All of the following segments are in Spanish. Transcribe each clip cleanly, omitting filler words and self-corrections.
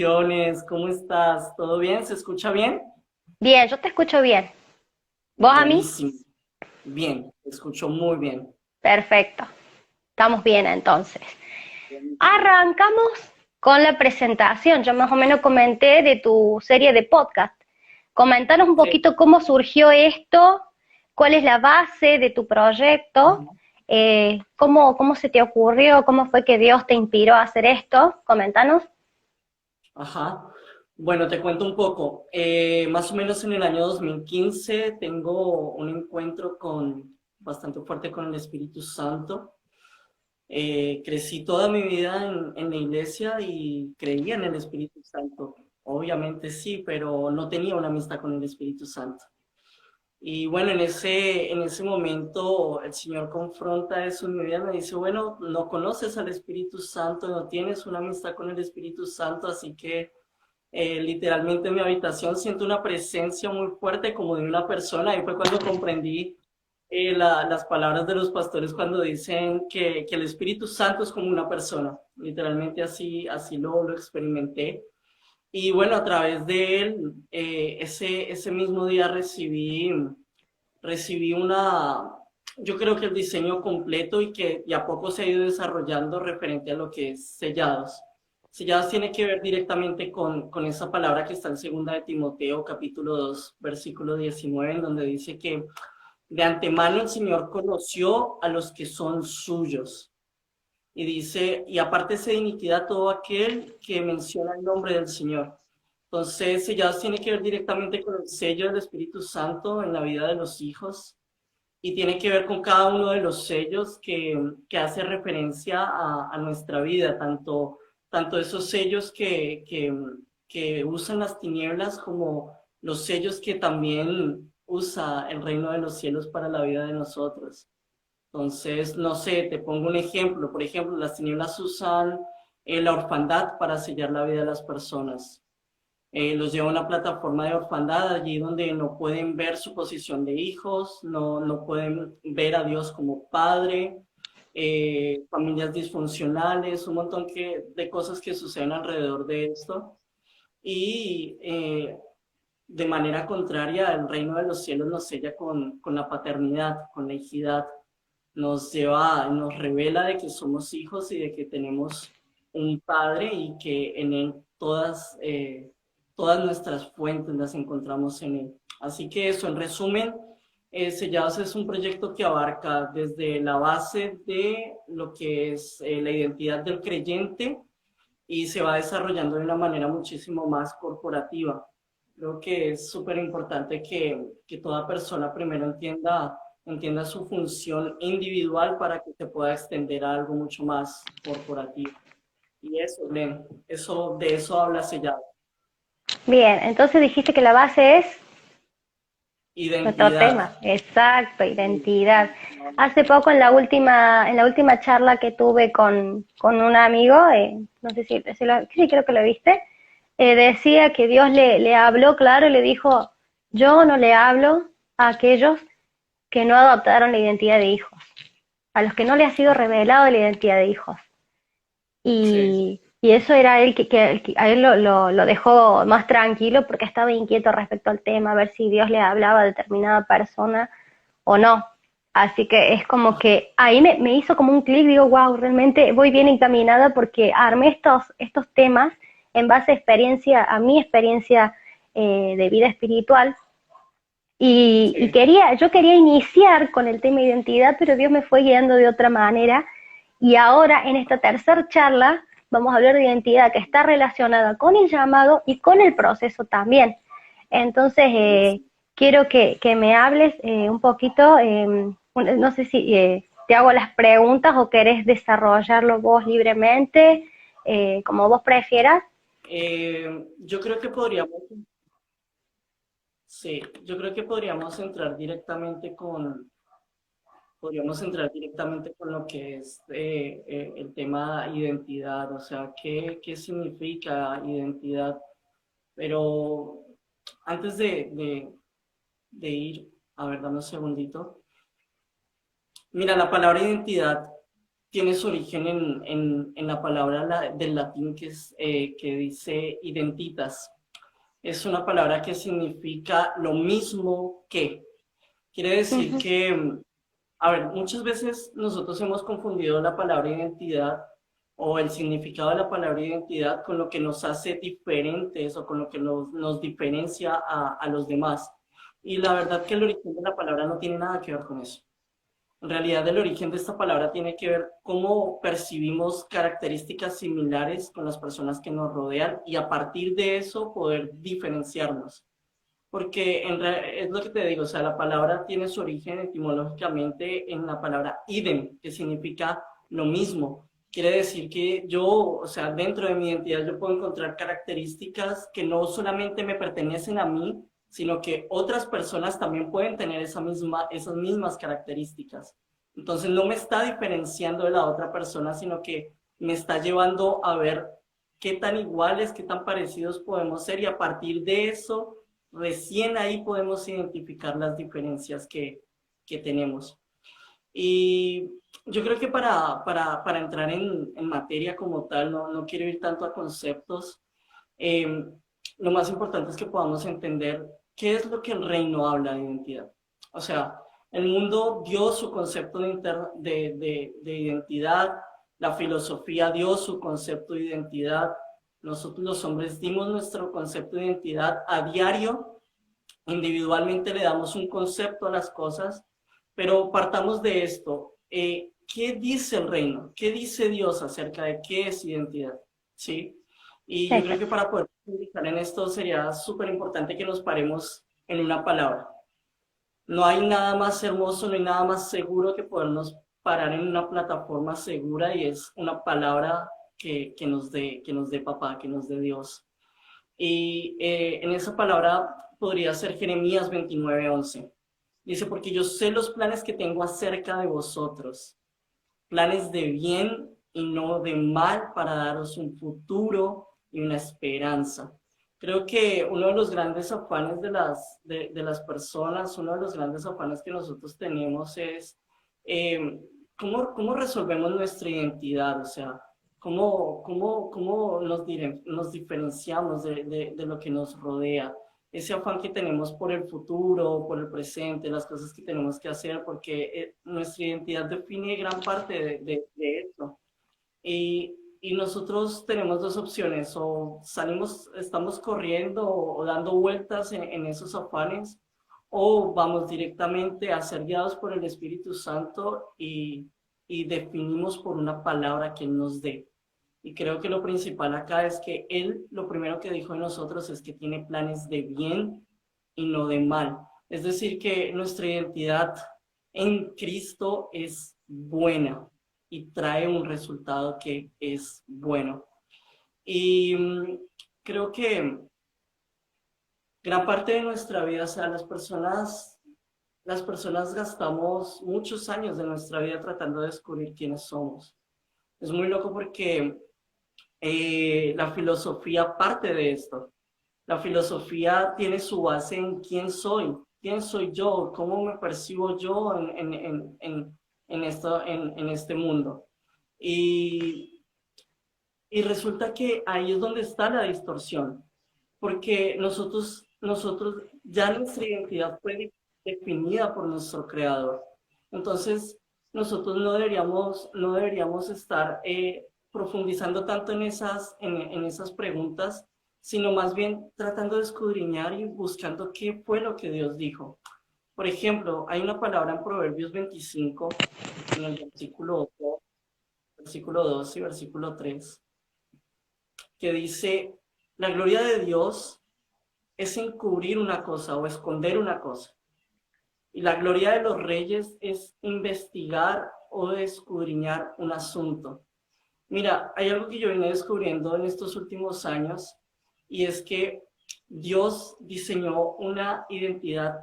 bendiciones. ¿Cómo estás? ¿Todo bien? ¿Se escucha bien? Bien, yo te escucho bien. ¿Vos a mí? Buenísimo. Bien, te escucho muy bien. Perfecto. Estamos bien entonces. Buenísimo. Arrancamos con la presentación. Yo más o menos comenté de tu serie de podcast. Comentanos un Sí. poquito cómo surgió esto, cuál es la base de tu proyecto, Ajá. cómo se te ocurrió, cómo fue que Dios te inspiró a hacer esto. Coméntanos. Ajá. Bueno, te cuento un poco. Más o menos en el año 2015 tengo un encuentro bastante fuerte con el Espíritu Santo. Crecí toda mi vida en la iglesia y creía en el Espíritu Santo. Obviamente sí, pero no tenía una amistad con el Espíritu Santo. Y bueno, en ese momento el Señor confronta eso en mi vida, me dice, bueno, no conoces al Espíritu Santo, no tienes una amistad con el Espíritu Santo, así que literalmente en mi habitación siento una presencia muy fuerte como de una persona, y fue cuando comprendí las palabras de los pastores cuando dicen que el Espíritu Santo es como una persona, literalmente así lo experimenté. Y bueno, a través de él, ese mismo día recibí yo creo que el diseño completo y que de a poco se ha ido desarrollando referente a lo que es sellados. Sellados tiene que ver directamente con esa palabra que está en segunda de Timoteo, capítulo 2 versículo 19, en donde dice que de antemano el Señor conoció a los que son suyos. Y dice, y aparte de iniquidad todo aquel que menciona el nombre del Señor. Entonces, sellados tiene que ver directamente con el sello del Espíritu Santo en la vida de los hijos y tiene que ver con cada uno de los sellos que hace referencia a nuestra vida, tanto esos sellos que usan las tinieblas como los sellos que también usa el reino de los cielos para la vida de nosotros. Entonces, no sé, te pongo un ejemplo. Por ejemplo, las tinieblas usan la orfandad para sellar la vida de las personas. Los lleva a una plataforma de orfandad, allí donde no pueden ver su posición de hijos, no pueden ver a Dios como padre, familias disfuncionales, un montón de cosas que suceden alrededor de esto. Y de manera contraria, el reino de los cielos nos sella con la paternidad, con la hijidad, nos revela de que somos hijos y de que tenemos un padre y que en él todas nuestras fuentes las encontramos en él. Así que eso, en resumen, Sellados es un proyecto que abarca desde la base de lo que es la identidad del creyente y se va desarrollando de una manera muchísimo más corporativa. Creo que es súper importante que toda persona primero entienda su función individual para que se pueda extender a algo mucho más corporativo. Y eso, Len, de eso habla Sellado. Bien, entonces dijiste que la base es nuestro tema. Identidad. Exacto, Sí. identidad. Hace poco en la última charla que tuve con un amigo, no sé sí, creo que lo viste, decía que Dios le habló claro y le dijo, yo no le hablo a aquellos que no adoptaron la identidad de hijos, a los que no le ha sido Ajá, revelado la identidad de hijos. sí, Y eso era él que a él lo dejó más tranquilo porque estaba inquieto respecto al tema, a ver si Dios le hablaba a determinada persona o no. Así que es como ajá, que ahí me hizo como un clic, digo, wow, realmente voy bien encaminada porque armé estos temas en base a mi experiencia de vida espiritual. sí. Yo quería iniciar con el tema identidad, pero Dios me fue guiando de otra manera. Y ahora, en esta tercera charla, vamos a hablar de identidad que está relacionada con el llamado y con el proceso también. Entonces, Buenísimo. quiero que me hables un poquito, no sé si te hago las preguntas o querés desarrollarlo vos libremente, como vos prefieras. Yo creo que podríamos, sí, yo creo que podríamos entrar directamente con lo que es el tema identidad, o sea, qué significa identidad. Pero antes de ir, a ver, dame un segundito. Mira, la palabra identidad tiene su origen en la palabra del latín que dice identitas. Es una palabra que significa lo mismo que. Quiere decir Ujú. que, a ver, muchas veces nosotros hemos confundido la palabra identidad o el significado de la palabra identidad con lo que nos hace diferentes o con lo que nos diferencia a los demás. Y la verdad que el origen de la palabra no tiene nada que ver con eso. En realidad, el origen de esta palabra tiene que ver cómo percibimos características similares con las personas que nos rodean y a partir de eso poder diferenciarnos. Porque es lo que te digo, o sea, la palabra tiene su origen etimológicamente en la palabra idem, que significa lo mismo. Quiere decir que yo, o sea, dentro de mi identidad yo puedo encontrar características que no solamente me pertenecen a mí, sino que otras personas también pueden tener esas mismas características. Entonces no me está diferenciando de la otra persona, sino que me está llevando a ver qué tan iguales, qué tan parecidos podemos ser y a partir de eso recién ahí podemos identificar las diferencias que tenemos. Y yo creo que para entrar en materia como tal, no quiero ir tanto a conceptos, eh, lo más importante es que podamos entender qué es lo que el reino habla de identidad. O sea, el mundo dio su concepto de identidad, la filosofía dio su concepto de identidad, nosotros los hombres dimos nuestro concepto de identidad a diario, individualmente le damos un concepto a las cosas, pero partamos de esto. ¿Qué dice el reino? ¿Qué dice Dios acerca de qué es identidad? ¿Sí? Y yo creo que Exacto. para poder profundizar en esto sería súper importante que nos paremos en una palabra. No hay nada más hermoso, no hay nada más seguro que podernos parar en una plataforma segura y es una palabra que nos dé papá, que nos dé Dios. Y en esa palabra podría ser Jeremías 29:11. Dice, porque yo sé los planes que tengo acerca de vosotros, planes de bien y no de mal para daros un futuro y una esperanza. Creo que uno de los grandes afanes de las personas, uno de los grandes afanes que nosotros tenemos es eh, cómo resolvemos nuestra identidad, o sea, cómo nos diferenciamos de lo que nos rodea. Ese afán que tenemos por el futuro, por el presente, las cosas que tenemos que hacer, porque nuestra identidad define gran parte de eso. Y nosotros tenemos dos opciones, o salimos, estamos corriendo o dando vueltas en esos afanes, o vamos directamente a ser guiados por el Espíritu Santo y definimos por una palabra que Él nos dé. Y creo que lo principal acá es que Él, lo primero que dijo de nosotros es que tiene planes de bien y no de mal. Es decir, que nuestra identidad en Cristo es buena y trae un resultado que es bueno. Y creo que gran parte de nuestra vida, o sea, las personas gastamos muchos años de nuestra vida tratando de descubrir quiénes somos. Es muy loco porque la filosofía parte de esto. La filosofía tiene su base en quién soy yo, cómo me percibo yo en este mundo. Y, y resulta que ahí es donde está la distorsión, porque nosotros ya nuestra identidad fue definida por nuestro creador. Entonces, nosotros no deberíamos estar profundizando tanto en esas preguntas, sino más bien tratando de escudriñar y buscando qué fue lo que Dios dijo. Por ejemplo, hay una palabra en Proverbios 25, en el versículo 2 y versículo 3, que dice, la gloria de Dios es encubrir una cosa o esconder una cosa. Y la gloria de los reyes es investigar o escudriñar un asunto. Mira, hay algo que yo vine descubriendo en estos últimos años y es que Dios diseñó una identidad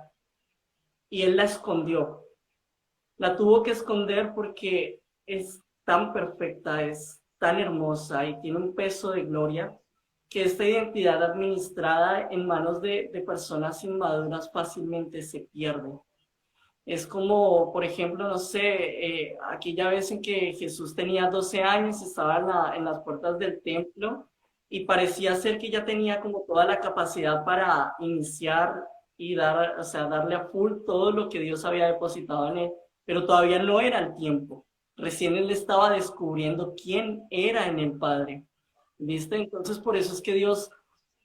y Él la escondió. La tuvo que esconder porque es tan perfecta, es tan hermosa y tiene un peso de gloria que esta identidad administrada en manos de personas inmaduras fácilmente se pierde. Es como, por ejemplo, no sé, aquella vez en que Jesús tenía 12 años, estaba en las puertas del templo y parecía ser que ya tenía como toda la capacidad para iniciar y dar, o sea, darle a full todo lo que Dios había depositado en él, pero todavía no era el tiempo. Recién él estaba descubriendo quién era en el Padre. ¿Viste? Entonces, por eso es que Dios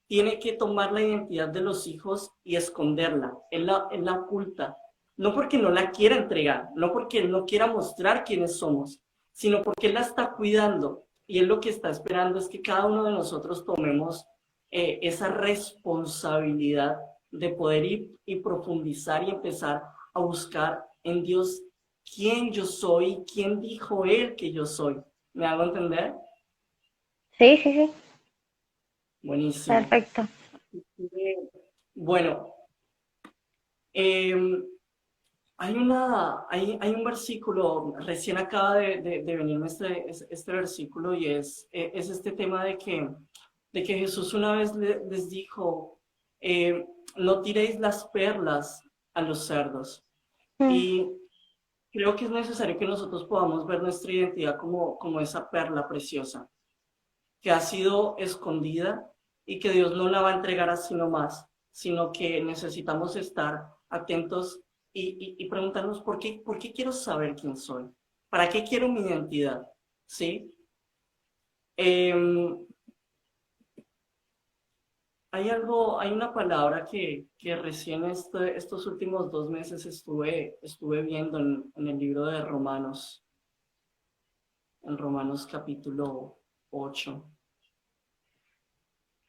tiene que tomar la identidad de los hijos y esconderla. Él la oculta. No porque no la quiera entregar, no porque Él no quiera mostrar quiénes somos, sino porque Él la está cuidando. Y Él lo que está esperando es que cada uno de nosotros tomemos esa responsabilidad de poder ir y profundizar y empezar a buscar en Dios quién yo soy, quién dijo Él que yo soy. ¿Me hago entender? Sí, sí, sí, Buenísimo. perfecto. Bueno, eh, hay un versículo, recién acaba de venirme este versículo y es este tema de que Jesús una vez les dijo, no tiréis las perlas a los cerdos. Mm. Y creo que es necesario que nosotros podamos ver nuestra identidad como esa perla preciosa, que ha sido escondida y que Dios no la va a entregar así nomás, sino que necesitamos estar atentos y preguntarnos ¿por qué quiero saber quién soy? ¿Para qué quiero mi identidad? ¿Sí? Em, hay una palabra que recién estos últimos 2 meses estuve viendo en el libro de Romanos, en Romanos capítulo 8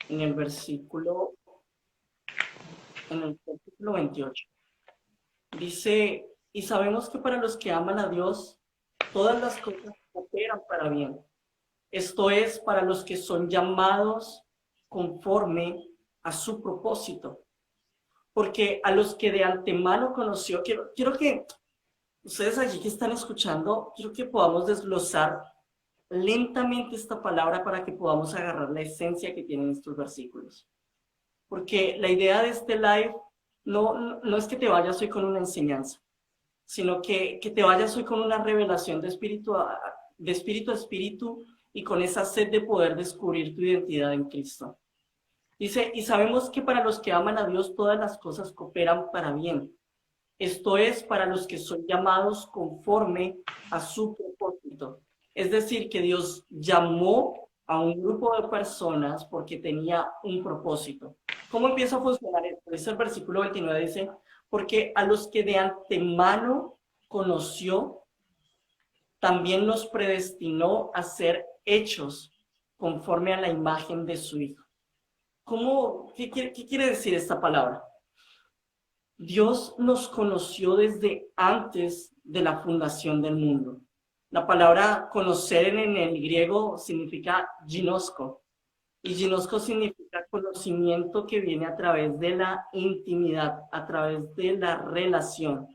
en el versículo, en el versículo 28. Dice, y sabemos que para los que aman a Dios, todas las cosas cooperan para bien. Esto es, para los que son llamados conforme a su propósito. Porque a los que de antemano conoció, quiero que ustedes allí que están escuchando, quiero que podamos desglosar lentamente esta palabra para que podamos agarrar la esencia que tienen estos versículos. Porque la idea de este live no es que te vayas hoy con una enseñanza, sino que te vayas hoy con una revelación de espíritu a espíritu y con esa sed de poder descubrir tu identidad en Cristo. Dice, y sabemos que para los que aman a Dios todas las cosas cooperan para bien. Esto es, para los que son llamados conforme a su propósito. Es decir, que Dios llamó a un grupo de personas porque tenía un propósito. ¿Cómo empieza a funcionar esto? Dice el versículo 29, dice, porque a los que de antemano conoció, también los predestinó a ser hechos conforme a la imagen de su Hijo. ¿Qué quiere decir esta palabra? Dios nos conoció desde antes de la fundación del mundo. La palabra conocer en el griego significa ginosko. Y ginosko significa conocimiento que viene a través de la intimidad, a través de la relación.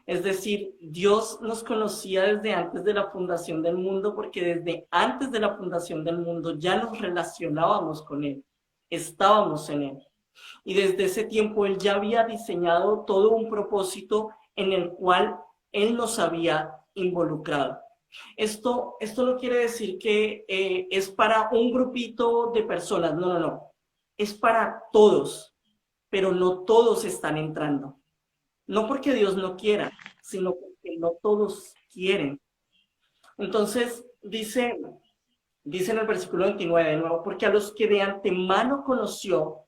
Es decir, Dios nos conocía desde antes de la fundación del mundo porque desde antes de la fundación del mundo ya nos relacionábamos con Él, estábamos en Él. Y desde ese tiempo Él ya había diseñado todo un propósito en el cual Él nos había involucrado. Esto no quiere decir que es para un grupito de personas, no. Es para todos, pero no todos están entrando. No porque Dios no quiera, sino porque no todos quieren. Entonces, dice en el versículo 29 de nuevo, porque a los que de antemano conoció,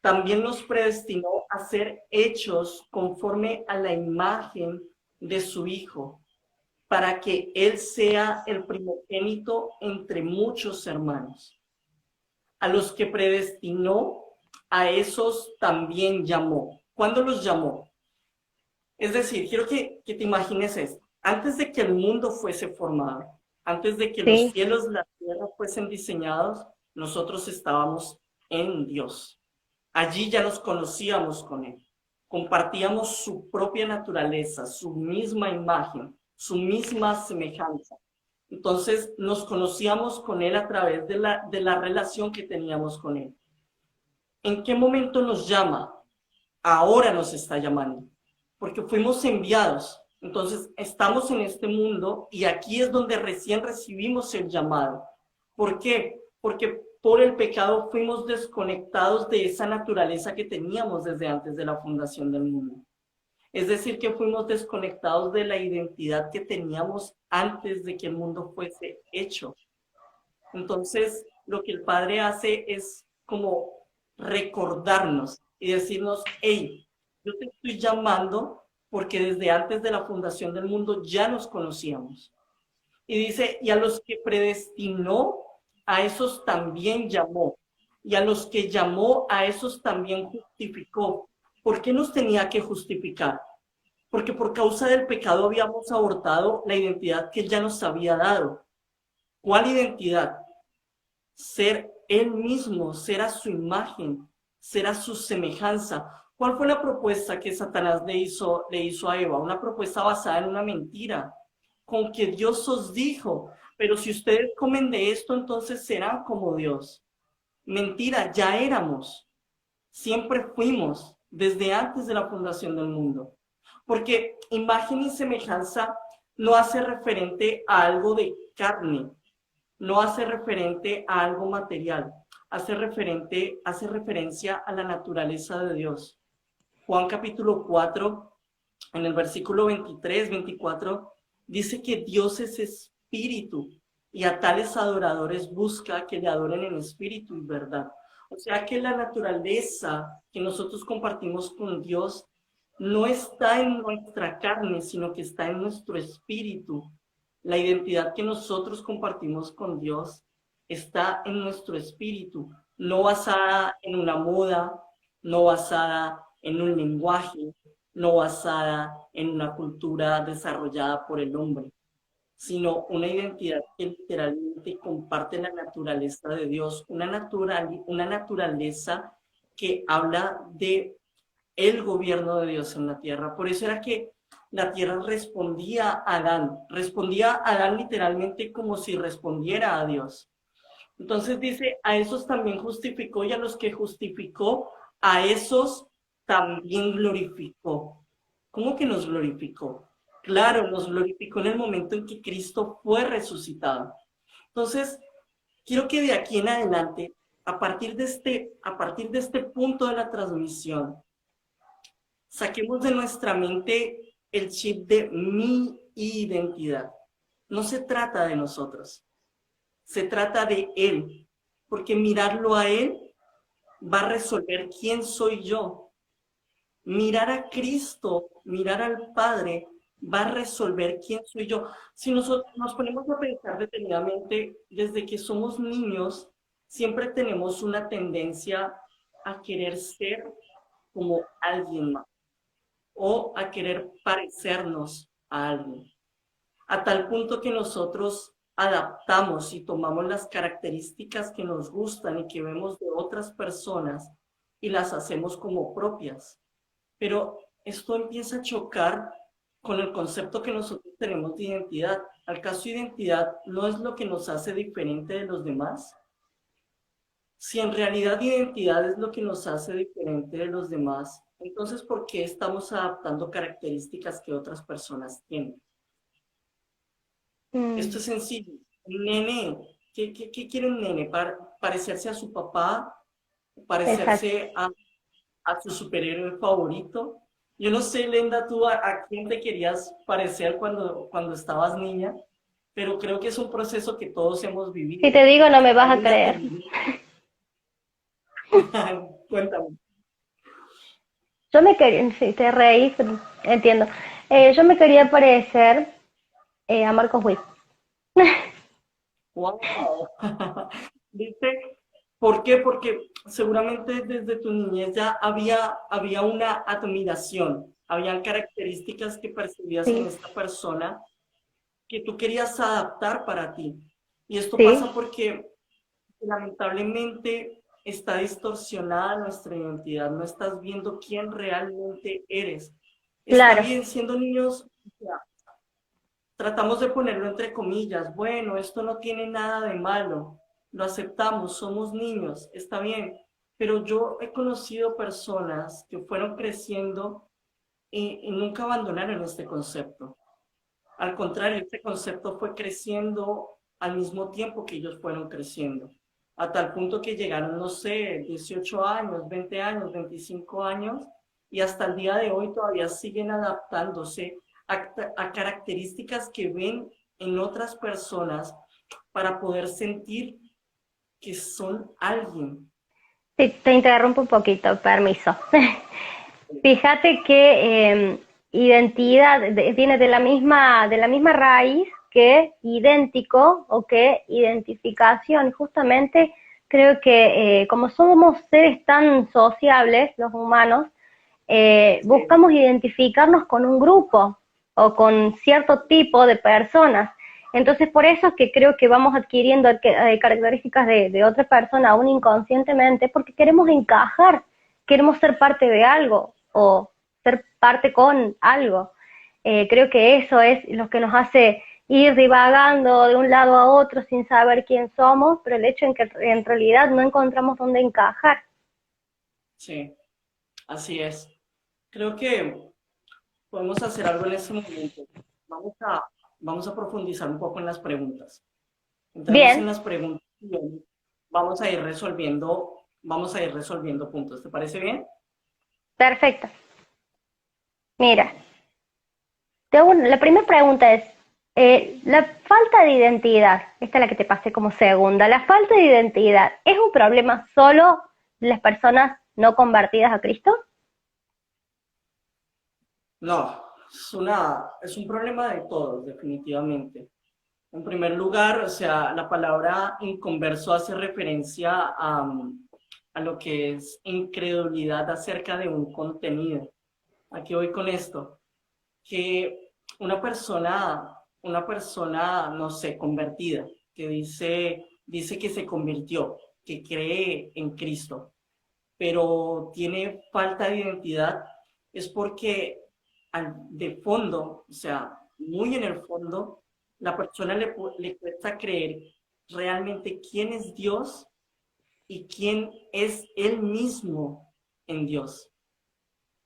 también nos predestinó a ser hechos conforme a la imagen de su Hijo, para que Él sea el primogénito entre muchos hermanos. A los que predestinó, a esos también llamó. ¿Cuándo los llamó? Es decir, quiero que te imagines esto. Antes de que el mundo fuese formado, antes de que los Sí, cielos y la tierra fuesen diseñados, nosotros estábamos en Dios. Allí ya nos conocíamos con Él. Compartíamos su propia naturaleza, su misma imagen, su misma semejanza. Entonces nos conocíamos con Él a través de la relación que teníamos con Él. ¿En qué momento nos llama? Ahora nos está llamando. porque fuimos enviados. Entonces, estamos en este mundo y aquí es donde recién recibimos el llamado. ¿Por qué? Porque por el pecado fuimos desconectados de esa naturaleza que teníamos desde antes de la fundación del mundo. Es decir, que fuimos desconectados de la identidad que teníamos antes de que el mundo fuese hecho. Entonces, lo que el Padre hace es como recordarnos y decirnos, hey, yo te estoy llamando porque desde antes de la fundación del mundo ya nos conocíamos. Y dice, y a los que predestinó, a esos también llamó. Y a los que llamó, a esos también justificó. ¿Por qué nos tenía que justificar? Porque por causa del pecado habíamos abortado la identidad que él ya nos había dado. ¿Cuál identidad? Ser él mismo, ser a su imagen, ser a su semejanza. ¿Cuál fue la propuesta que Satanás le hizo a Eva? Una propuesta basada en una mentira, con que Dios os dijo, pero si ustedes comen de esto, entonces serán como Dios. Mentira, ya éramos, siempre fuimos, desde antes de la fundación del mundo. Porque imagen y semejanza no hace referente a algo de carne, no hace referente a algo material, hace referencia a la naturaleza de Dios. Juan capítulo 4, en el versículo 23, 24, dice que Dios es espíritu y a tales adoradores busca que le adoren en espíritu y verdad. O sea que la naturaleza que nosotros compartimos con Dios no está en nuestra carne, sino que está en nuestro espíritu. La identidad que nosotros compartimos con Dios está en nuestro espíritu, no basada en una moda, no basada en un lenguaje, no basada en una cultura desarrollada por el hombre, sino una identidad que literalmente comparte la naturaleza de Dios, una naturaleza que habla de el gobierno de Dios en la tierra. Por eso era que la tierra respondía a Adán literalmente como si respondiera a Dios. Entonces dice, a esos también justificó y a los que justificó, a esos también glorificó. ¿Cómo que nos glorificó? Claro, nos glorificó en el momento en que Cristo fue resucitado. Entonces, quiero que de aquí en adelante, a partir de este punto de la transmisión, saquemos de nuestra mente el chip de mi identidad. No se trata de nosotros, se trata de Él, porque mirarlo a Él va a resolver quién soy yo. Mirar a Cristo, mirar al Padre, va a resolver quién soy yo. Si nosotros nos ponemos a pensar detenidamente, desde que somos niños, siempre tenemos una tendencia a querer ser como alguien más o a querer parecernos a alguien, a tal punto que nosotros adaptamos y tomamos las características que nos gustan y que vemos de otras personas y las hacemos como propias. Pero esto empieza a chocar con el concepto que nosotros tenemos de identidad. ¿Acaso identidad no es lo que nos hace diferente de los demás? Si en realidad identidad es lo que nos hace diferente de los demás, entonces ¿por qué estamos adaptando características que otras personas tienen? Esto es sencillo. Un nene, ¿qué quiere un nene? ¿Parecerse a su papá? ¿Parecerse a su superhéroe favorito? Yo no sé, Lenda, tú a quién te querías parecer cuando estabas niña, pero creo que es un proceso que todos hemos vivido. Si te digo, no me vas a ¿Alguna creer. Cuéntame. Yo me quería, si te reís, entiendo. Yo me quería parecer a Marcos Witt. Wow. ¿Viste? ¿Por qué? Porque seguramente desde tu niñez ya había una admiración, habían características que percibías en Sí, esta persona que tú querías adaptar para ti. Y esto sí, pasa porque lamentablemente está distorsionada nuestra identidad, no estás viendo quién realmente eres. Está claro. bien, siendo niños, o sea, tratamos de ponerlo entre comillas, bueno, esto no tiene nada de malo, lo aceptamos, somos niños, está bien, pero yo he conocido personas que fueron creciendo y nunca abandonaron este concepto. Al contrario, este concepto fue creciendo al mismo tiempo que ellos fueron creciendo, a tal punto que llegaron, no sé, 18 años, 20 años, 25 años, y hasta el día de hoy todavía siguen adaptándose a características que ven en otras personas para poder sentir que son alguien. Sí, te interrumpo un poquito, permiso. Fíjate que identidad viene de la misma raíz que idéntico o que identificación. Justamente creo que como somos seres tan sociables, los humanos, Sí, buscamos identificarnos con un grupo o con cierto tipo de personas. Entonces, por eso es que creo que vamos adquiriendo características de otra persona aún inconscientemente, porque queremos encajar, queremos ser parte de algo o ser parte con algo. Creo que eso es lo que nos hace ir divagando de un lado a otro sin saber quién somos, pero el hecho en que en realidad no encontramos dónde encajar. sí, así es. Creo que podemos hacer algo en este momento. Vamos a, vamos a profundizar un poco en las preguntas. Entremos en Bien, las preguntas y vamos a ir resolviendo puntos. ¿Te parece bien? perfecto. Mira, la primera pregunta es, la falta de identidad, esta es la que te pasé como segunda, ¿la falta de identidad es un problema solo de las personas no convertidas a Cristo? No, es un problema de todos, definitivamente. En primer lugar, o sea, la palabra inconverso hace referencia a lo que es incredulidad acerca de un contenido. Aquí voy con esto, que una persona, no sé, convertida, que dice que se convirtió, que cree en Cristo, pero tiene falta de identidad, es porque de fondo, o sea, muy en el fondo, la persona le cuesta creer realmente quién es Dios y quién es Él mismo en Dios.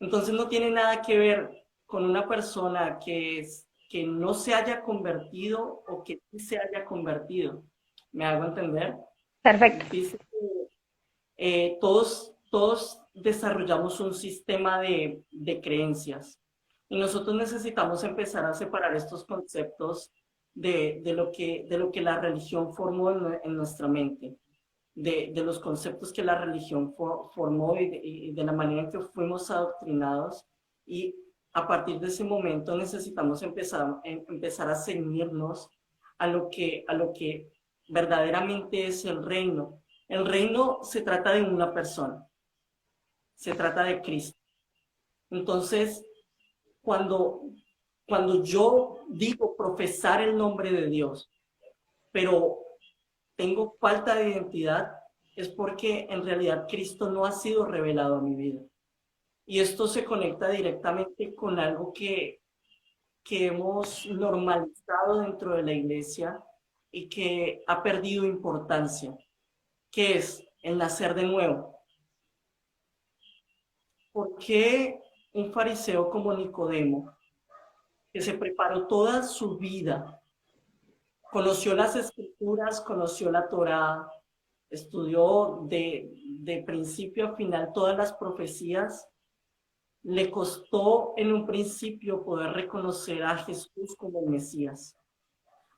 Entonces no tiene nada que ver con una persona que no se haya convertido o que sí se haya convertido. ¿Me hago entender? Perfecto, Dice que todos desarrollamos un sistema de creencias y nosotros necesitamos empezar a separar estos conceptos de lo que la religión formó en nuestra mente, de los conceptos que la religión formó y de la manera en que fuimos adoctrinados. Y a partir de ese momento necesitamos empezar a ceñirnos a lo que verdaderamente es el reino. El reino se trata de una persona, se trata de Cristo. Entonces, cuando, cuando yo digo profesar el nombre de Dios, pero tengo falta de identidad, es porque en realidad Cristo no ha sido revelado a mi vida. Y esto se conecta directamente con algo que hemos normalizado dentro de la iglesia y que ha perdido importancia, que es el nacer de nuevo. ¿Por qué un fariseo como Nicodemo, que se preparó toda su vida, conoció las escrituras, conoció la Torá, estudió de principio a final todas las profecías, le costó en un principio poder reconocer a Jesús como el Mesías?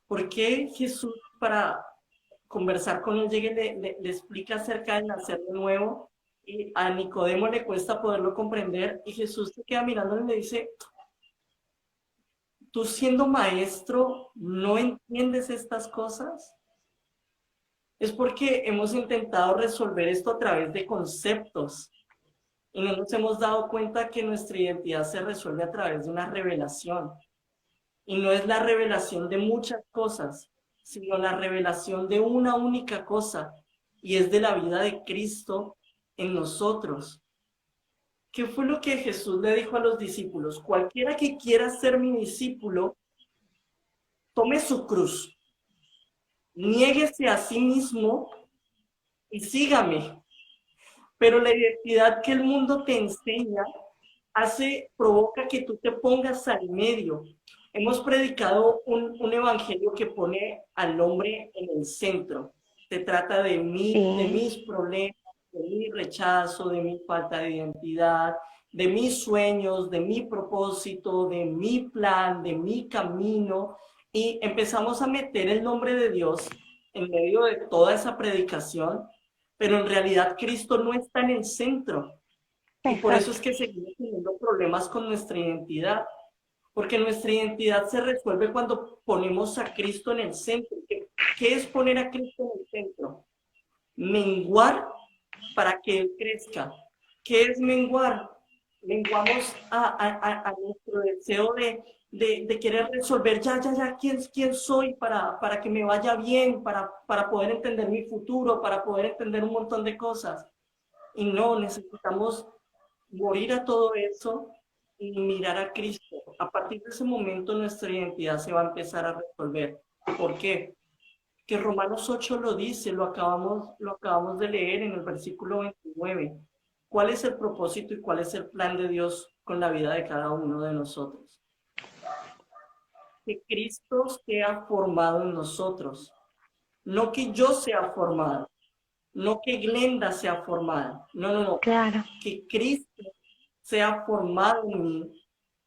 ¿Por qué Jesús, para conversar con él, llega y le explica acerca del nacer de nuevo, y a Nicodemo le cuesta poderlo comprender, y Jesús se queda mirándole y le dice: tú siendo maestro, ¿no entiendes estas cosas? Es porque hemos intentado resolver esto a través de conceptos y no nos hemos dado cuenta que nuestra identidad se resuelve a través de una revelación. Y no es la revelación de muchas cosas, sino la revelación de una única cosa, y es de la vida de Cristo en nosotros. ¿Qué fue lo que Jesús le dijo a los discípulos? Cualquiera que quiera ser mi discípulo, tome su cruz, niéguese a sí mismo y sígame. Pero la identidad que el mundo te enseña provoca que tú te pongas al medio. Hemos predicado un evangelio que pone al hombre en el centro. Se trata de mí, de Sí, mis problemas, de mi rechazo, de mi falta de identidad, de mis sueños, de mi propósito, de mi plan, de mi camino. Y empezamos a meter el nombre de Dios en medio de toda esa predicación, pero en realidad Cristo no está en el centro. Y por eso exacto. es que seguimos teniendo problemas con nuestra identidad, porque nuestra identidad se resuelve cuando ponemos a Cristo en el centro. ¿Qué es poner a Cristo en el centro? Menguar para que Él crezca. ¿Qué es menguar? Menguamos a nuestro deseo de querer resolver quién soy para que me vaya bien, para poder entender mi futuro, para poder entender un montón de cosas. Y no, necesitamos morir a todo eso y mirar a Cristo. A partir de ese momento nuestra identidad se va a empezar a resolver. ¿Por qué? Que Romanos 8 lo dice, lo acabamos de leer en el versículo 29. ¿Cuál es el propósito y cuál es el plan de Dios con la vida de cada uno de nosotros? Que Cristo sea formado en nosotros, no que yo sea formado, no que Glenda sea formada, no, Claro, que Cristo sea formado en mí,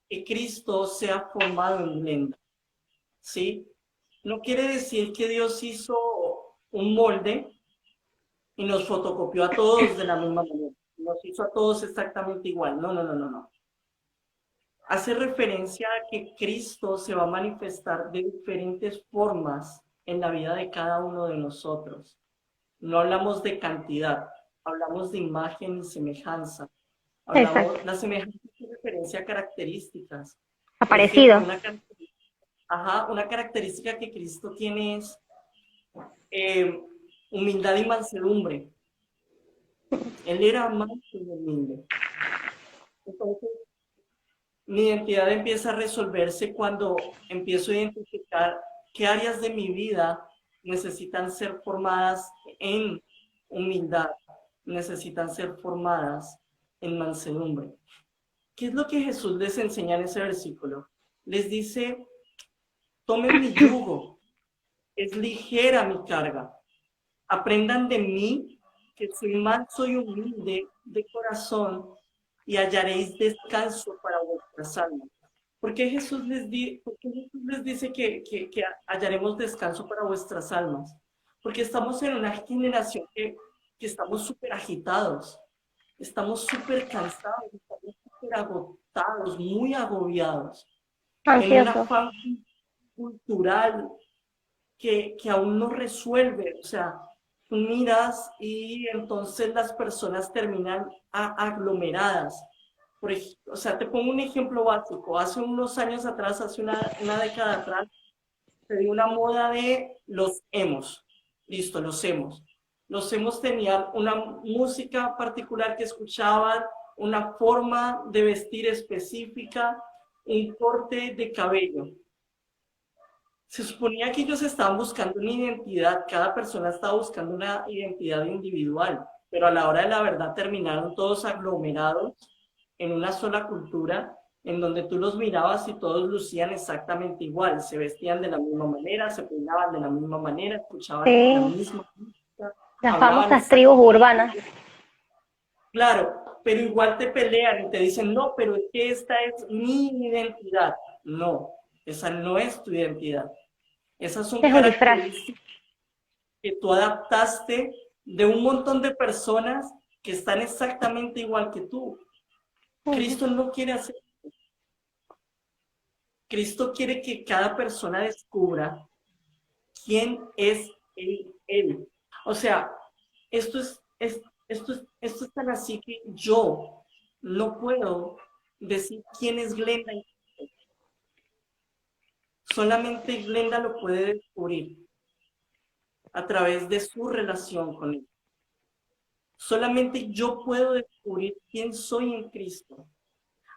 que Cristo sea formado en Glenda, ¿sí? No quiere decir que Dios hizo un molde y nos fotocopió a todos de la misma manera, nos hizo a todos exactamente igual, no. Hace referencia a que Cristo se va a manifestar de diferentes formas en la vida de cada uno de nosotros. No hablamos de cantidad, hablamos de imagen y semejanza. exacto. La semejanza hace referencia a características. Por ejemplo, Aparecido. una característica que Cristo tiene es eh, humildad y mansedumbre. Él era manso y humilde. Entonces, mi identidad empieza a resolverse cuando empiezo a identificar qué áreas de mi vida necesitan ser formadas en humildad, necesitan ser formadas en mansedumbre. ¿Qué es lo que Jesús les enseña en ese versículo? Les dice, tomen mi yugo, es ligera mi carga. Aprendan de mí, que soy manso y humilde de corazón, y hallaréis descanso para vuestras almas. ¿Por qué Jesús les dice que hallaremos descanso para vuestras almas? Porque estamos en una generación que estamos súper agitados, estamos súper cansados, estamos súper agotados, muy agobiados, en un Ansiosos. afán cultural que aún no resuelve. O sea, tú miras y entonces las personas terminan aglomeradas. O sea, te pongo un ejemplo básico. Hace unos años atrás, hace una década atrás, se dio una moda de los emos. Listo, los emos. Los emos tenían una música particular que escuchaban, una forma de vestir específica, un corte de cabello. Se suponía que ellos estaban buscando una identidad, cada persona estaba buscando una identidad individual, pero a la hora de la verdad terminaron todos aglomerados en una sola cultura, en donde tú los mirabas y todos lucían exactamente igual, se vestían de la misma manera, se peinaban de la misma manera, escuchaban la Sí, misma música, las hablaban famosas tribus exactamente urbanas. igual. Claro, pero igual te pelean y te dicen, no, pero es que esta es mi identidad. No, esa no es tu identidad. Esas son Es un disfraz. características que tú adaptaste de un montón de personas que están exactamente igual que tú. Ujú. Cristo no quiere hacer. Cristo quiere que cada persona descubra quién es él. O sea, esto es tan así que yo no puedo decir quién es Glenda. Solamente Glenda lo puede descubrir a través de su relación con él. Solamente yo puedo descubrir quién soy en Cristo.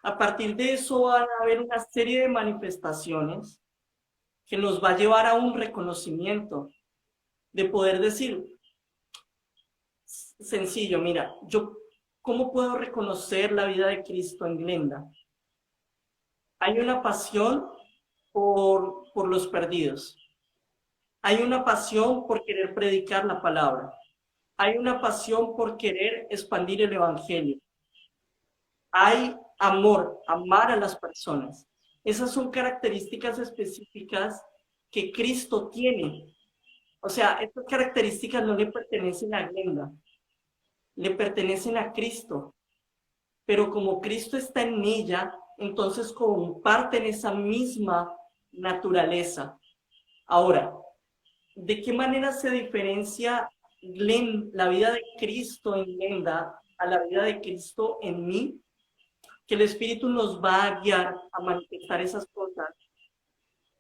A partir de eso van a haber una serie de manifestaciones que nos va a llevar a un reconocimiento, de poder decir, sencillo, mira, ¿Cómo puedo reconocer la vida de Cristo en Glenda? Hay una pasión por los perdidos. Hay una pasión por querer predicar la palabra. Hay una pasión por querer expandir el evangelio. Hay amor, amar a las personas. Esas son características específicas que Cristo tiene. O sea, estas características no le pertenecen a Glenda, le pertenecen a Cristo. Pero como Cristo está en ella, entonces comparten esa misma naturaleza. Ahora, ¿de qué manera se diferencia la vida de Cristo en Glenda a la vida de Cristo en mí? Que el Espíritu nos va a guiar a manifestar esas cosas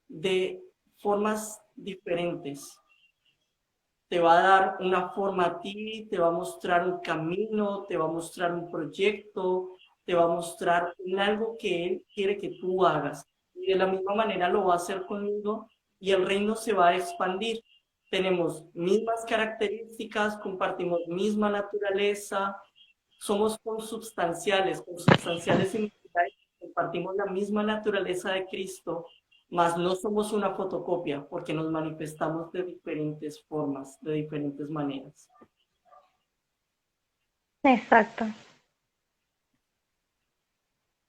de formas diferentes. Te va a dar una forma a ti, te va a mostrar un camino, te va a mostrar un proyecto, te va a mostrar algo que Él quiere que tú hagas. Y de la misma manera lo va a hacer conmigo y el reino se va a expandir. Tenemos mismas características, compartimos misma naturaleza, somos consubstanciales significa que compartimos la misma naturaleza de Cristo, mas no somos una fotocopia porque nos manifestamos de diferentes formas, de diferentes maneras. Exacto.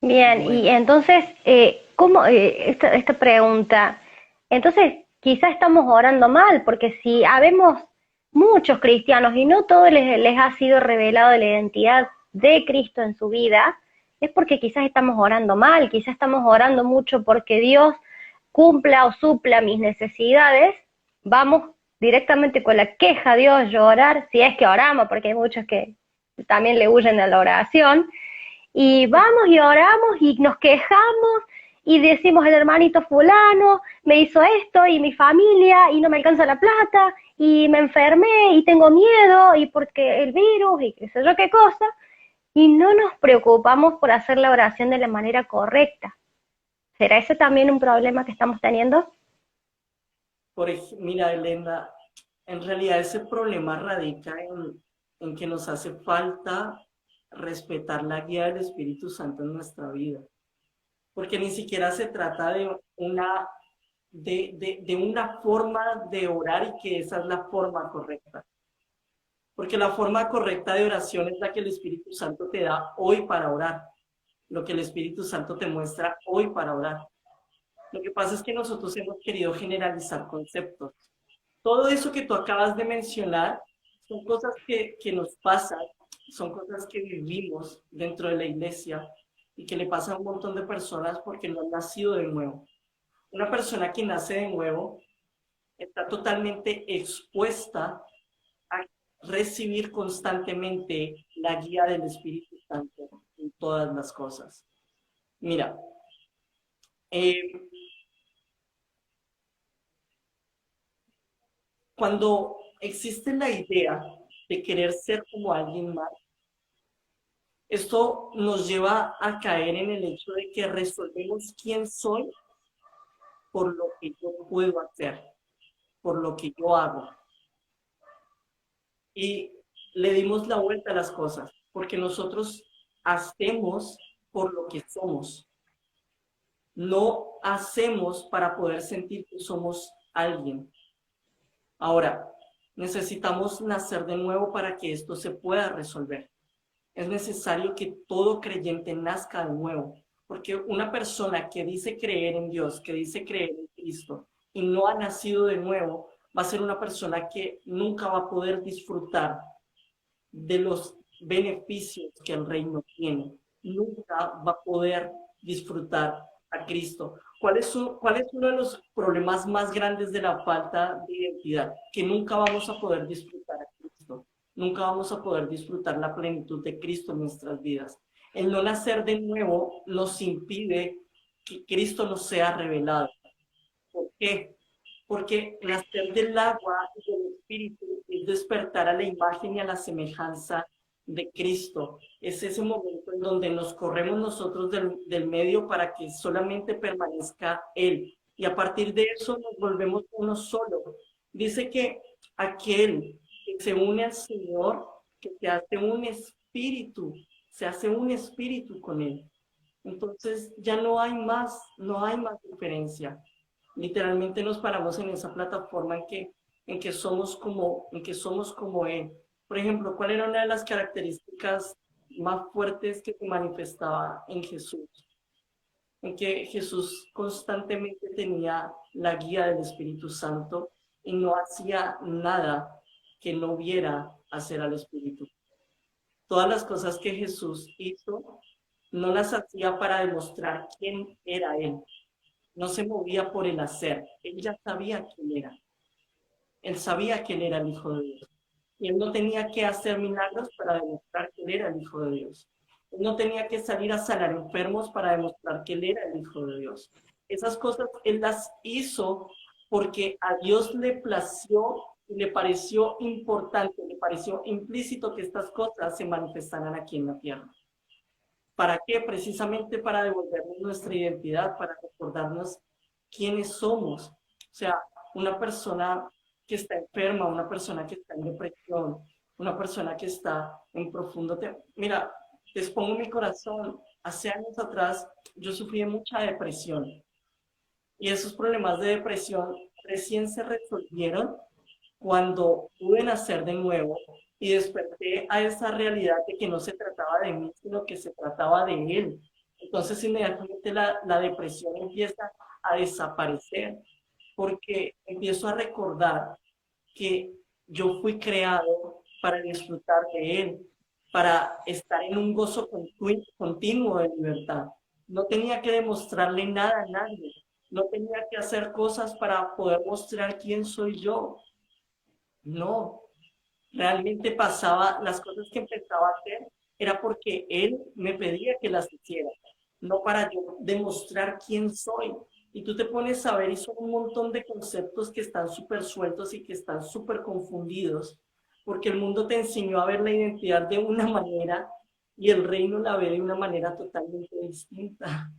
Bien, Bueno, y entonces, ¿cómo, esta pregunta, entonces quizás estamos orando mal, porque si habemos muchos cristianos y no todos les ha sido revelado la identidad de Cristo en su vida, es porque quizás estamos orando mal, quizás estamos orando mucho porque Dios cumpla o supla mis necesidades, vamos directamente con la queja a Dios, llorar, si es que oramos, porque hay muchos que también le huyen a la oración, y vamos y oramos y nos quejamos y decimos el hermanito fulano me hizo esto y mi familia y no me alcanza la plata y me enfermé y tengo miedo y porque el virus y qué sé yo qué cosa, y no nos preocupamos por hacer la oración de la manera correcta. ¿Será ese también un problema que estamos teniendo? mira, Elena, en realidad ese problema radica en que nos hace falta respetar la guía del Espíritu Santo en nuestra vida. Porque ni siquiera se trata de una forma de orar y que esa es la forma correcta. Porque la forma correcta de oración es la que el Espíritu Santo te da hoy para orar. Lo que el Espíritu Santo te muestra hoy para orar. Lo que pasa es que nosotros hemos querido generalizar conceptos. Todo eso que tú acabas de mencionar son cosas que nos pasan, son cosas que vivimos dentro de la iglesia y que le pasa a un montón de personas porque no han nacido de nuevo. Una persona que nace de nuevo está totalmente expuesta a recibir constantemente la guía del Espíritu Santo en todas las cosas. Mira, cuando existe la idea de querer ser como alguien más, esto nos lleva a caer en el hecho de que resolvemos quién soy por lo que yo puedo hacer, por lo que yo hago. Y le dimos la vuelta a las cosas, porque nosotros hacemos por lo que somos. No hacemos para poder sentir que somos alguien. Ahora, necesitamos nacer de nuevo para que esto se pueda resolver. Es necesario que todo creyente nazca de nuevo, porque una persona que dice creer en Dios, que dice creer en Cristo y no ha nacido de nuevo, va a ser una persona que nunca va a poder disfrutar de los beneficios que el reino tiene. Nunca va a poder disfrutar a Cristo. ¿Cuál es uno de los problemas más grandes de la falta de identidad? Que nunca vamos a poder disfrutar a Cristo. Nunca vamos a poder disfrutar la plenitud de Cristo en nuestras vidas. El no nacer de nuevo nos impide que Cristo nos sea revelado. ¿Por qué? Porque nacer del agua y del Espíritu es despertar a la imagen y a la semejanza de Cristo. Es ese momento en donde nos corremos nosotros del medio para que solamente permanezca Él. Y a partir de eso nos volvemos uno solo. Dice que aquel que se une al Señor, que se hace un espíritu, se hace un espíritu con él. Entonces ya no hay más diferencia. Literalmente nos paramos en esa plataforma en que somos como él. Por ejemplo, ¿cuál era una de las características más fuertes que se manifestaba en Jesús? En que Jesús constantemente tenía la guía del Espíritu Santo y no hacía nada que no viera hacer al Espíritu. Todas las cosas que Jesús hizo, no las hacía para demostrar quién era Él. No se movía por el hacer. Él ya sabía quién era. Él sabía que Él era el Hijo de Dios. Y Él no tenía que hacer milagros para demostrar que Él era el Hijo de Dios. Él no tenía que salir a sanar enfermos para demostrar que Él era el Hijo de Dios. Esas cosas Él las hizo porque a Dios le plació y le pareció importante, le pareció implícito que estas cosas se manifestaran aquí en la tierra. ¿Para qué? Precisamente para devolvernos nuestra identidad, para recordarnos quiénes somos. O sea, una persona que está enferma, una persona que está en depresión, una persona que está en profundo... Mira, te expongo mi corazón. Hace años atrás yo sufrí de mucha depresión y esos problemas de depresión recién se resolvieron cuando pude nacer de nuevo y desperté a esa realidad de que no se trataba de mí, sino que se trataba de Él. Entonces inmediatamente la depresión empieza a desaparecer, porque empiezo a recordar que yo fui creado para disfrutar de Él, para estar en un gozo continuo de libertad. No tenía que demostrarle nada a nadie, no tenía que hacer cosas para poder mostrar quién soy yo. No, realmente pasaba, las cosas que empezaba a hacer era porque él me pedía que las hiciera, no para yo demostrar quién soy. Y tú te pones a ver y son un montón de conceptos que están súper sueltos y que están súper confundidos, porque el mundo te enseñó a ver la identidad de una manera y el reino la ve de una manera totalmente distinta.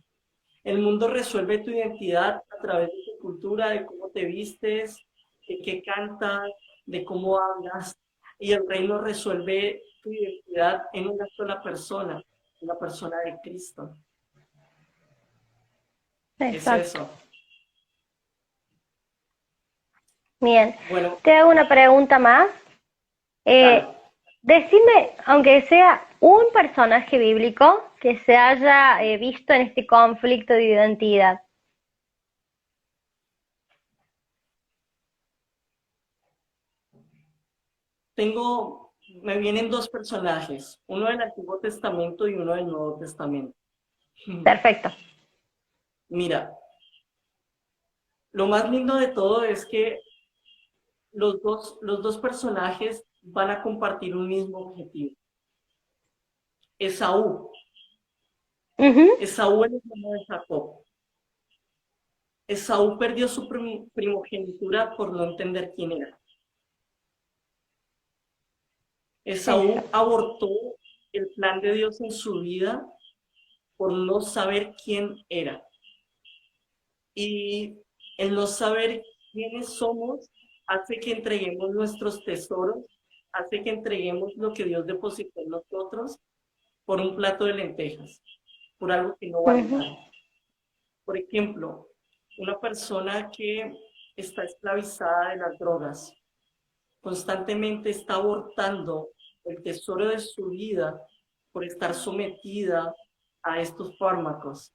El mundo resuelve tu identidad a través de tu cultura, de cómo te vistes, de qué cantas, de cómo hablas. Y el reino resuelve tu identidad en una sola persona, en la persona de Cristo. Es Exacto. eso. Bien. Bueno, Te hago una pregunta más. dale. Decime, aunque sea un personaje bíblico que se haya visto en este conflicto de identidad. Me vienen dos personajes, uno del Antiguo Testamento y uno del Nuevo Testamento. Perfecto. Mira, lo más lindo de todo es que los dos personajes van a compartir un mismo objetivo. Esaú. Ujú. Esaú es el hermano de Jacob. Esaú perdió su primogenitura por no entender quién era. Esaú Exacto. abortó el plan de Dios en su vida por no saber quién era. Y el no saber quiénes somos hace que entreguemos nuestros tesoros, hace que entreguemos lo que Dios depositó en nosotros por un plato de lentejas, por algo que no vale Ujú. nada. Por ejemplo, una persona que está esclavizada de las drogas, constantemente está abortando el tesoro de su vida por estar sometida a estos fármacos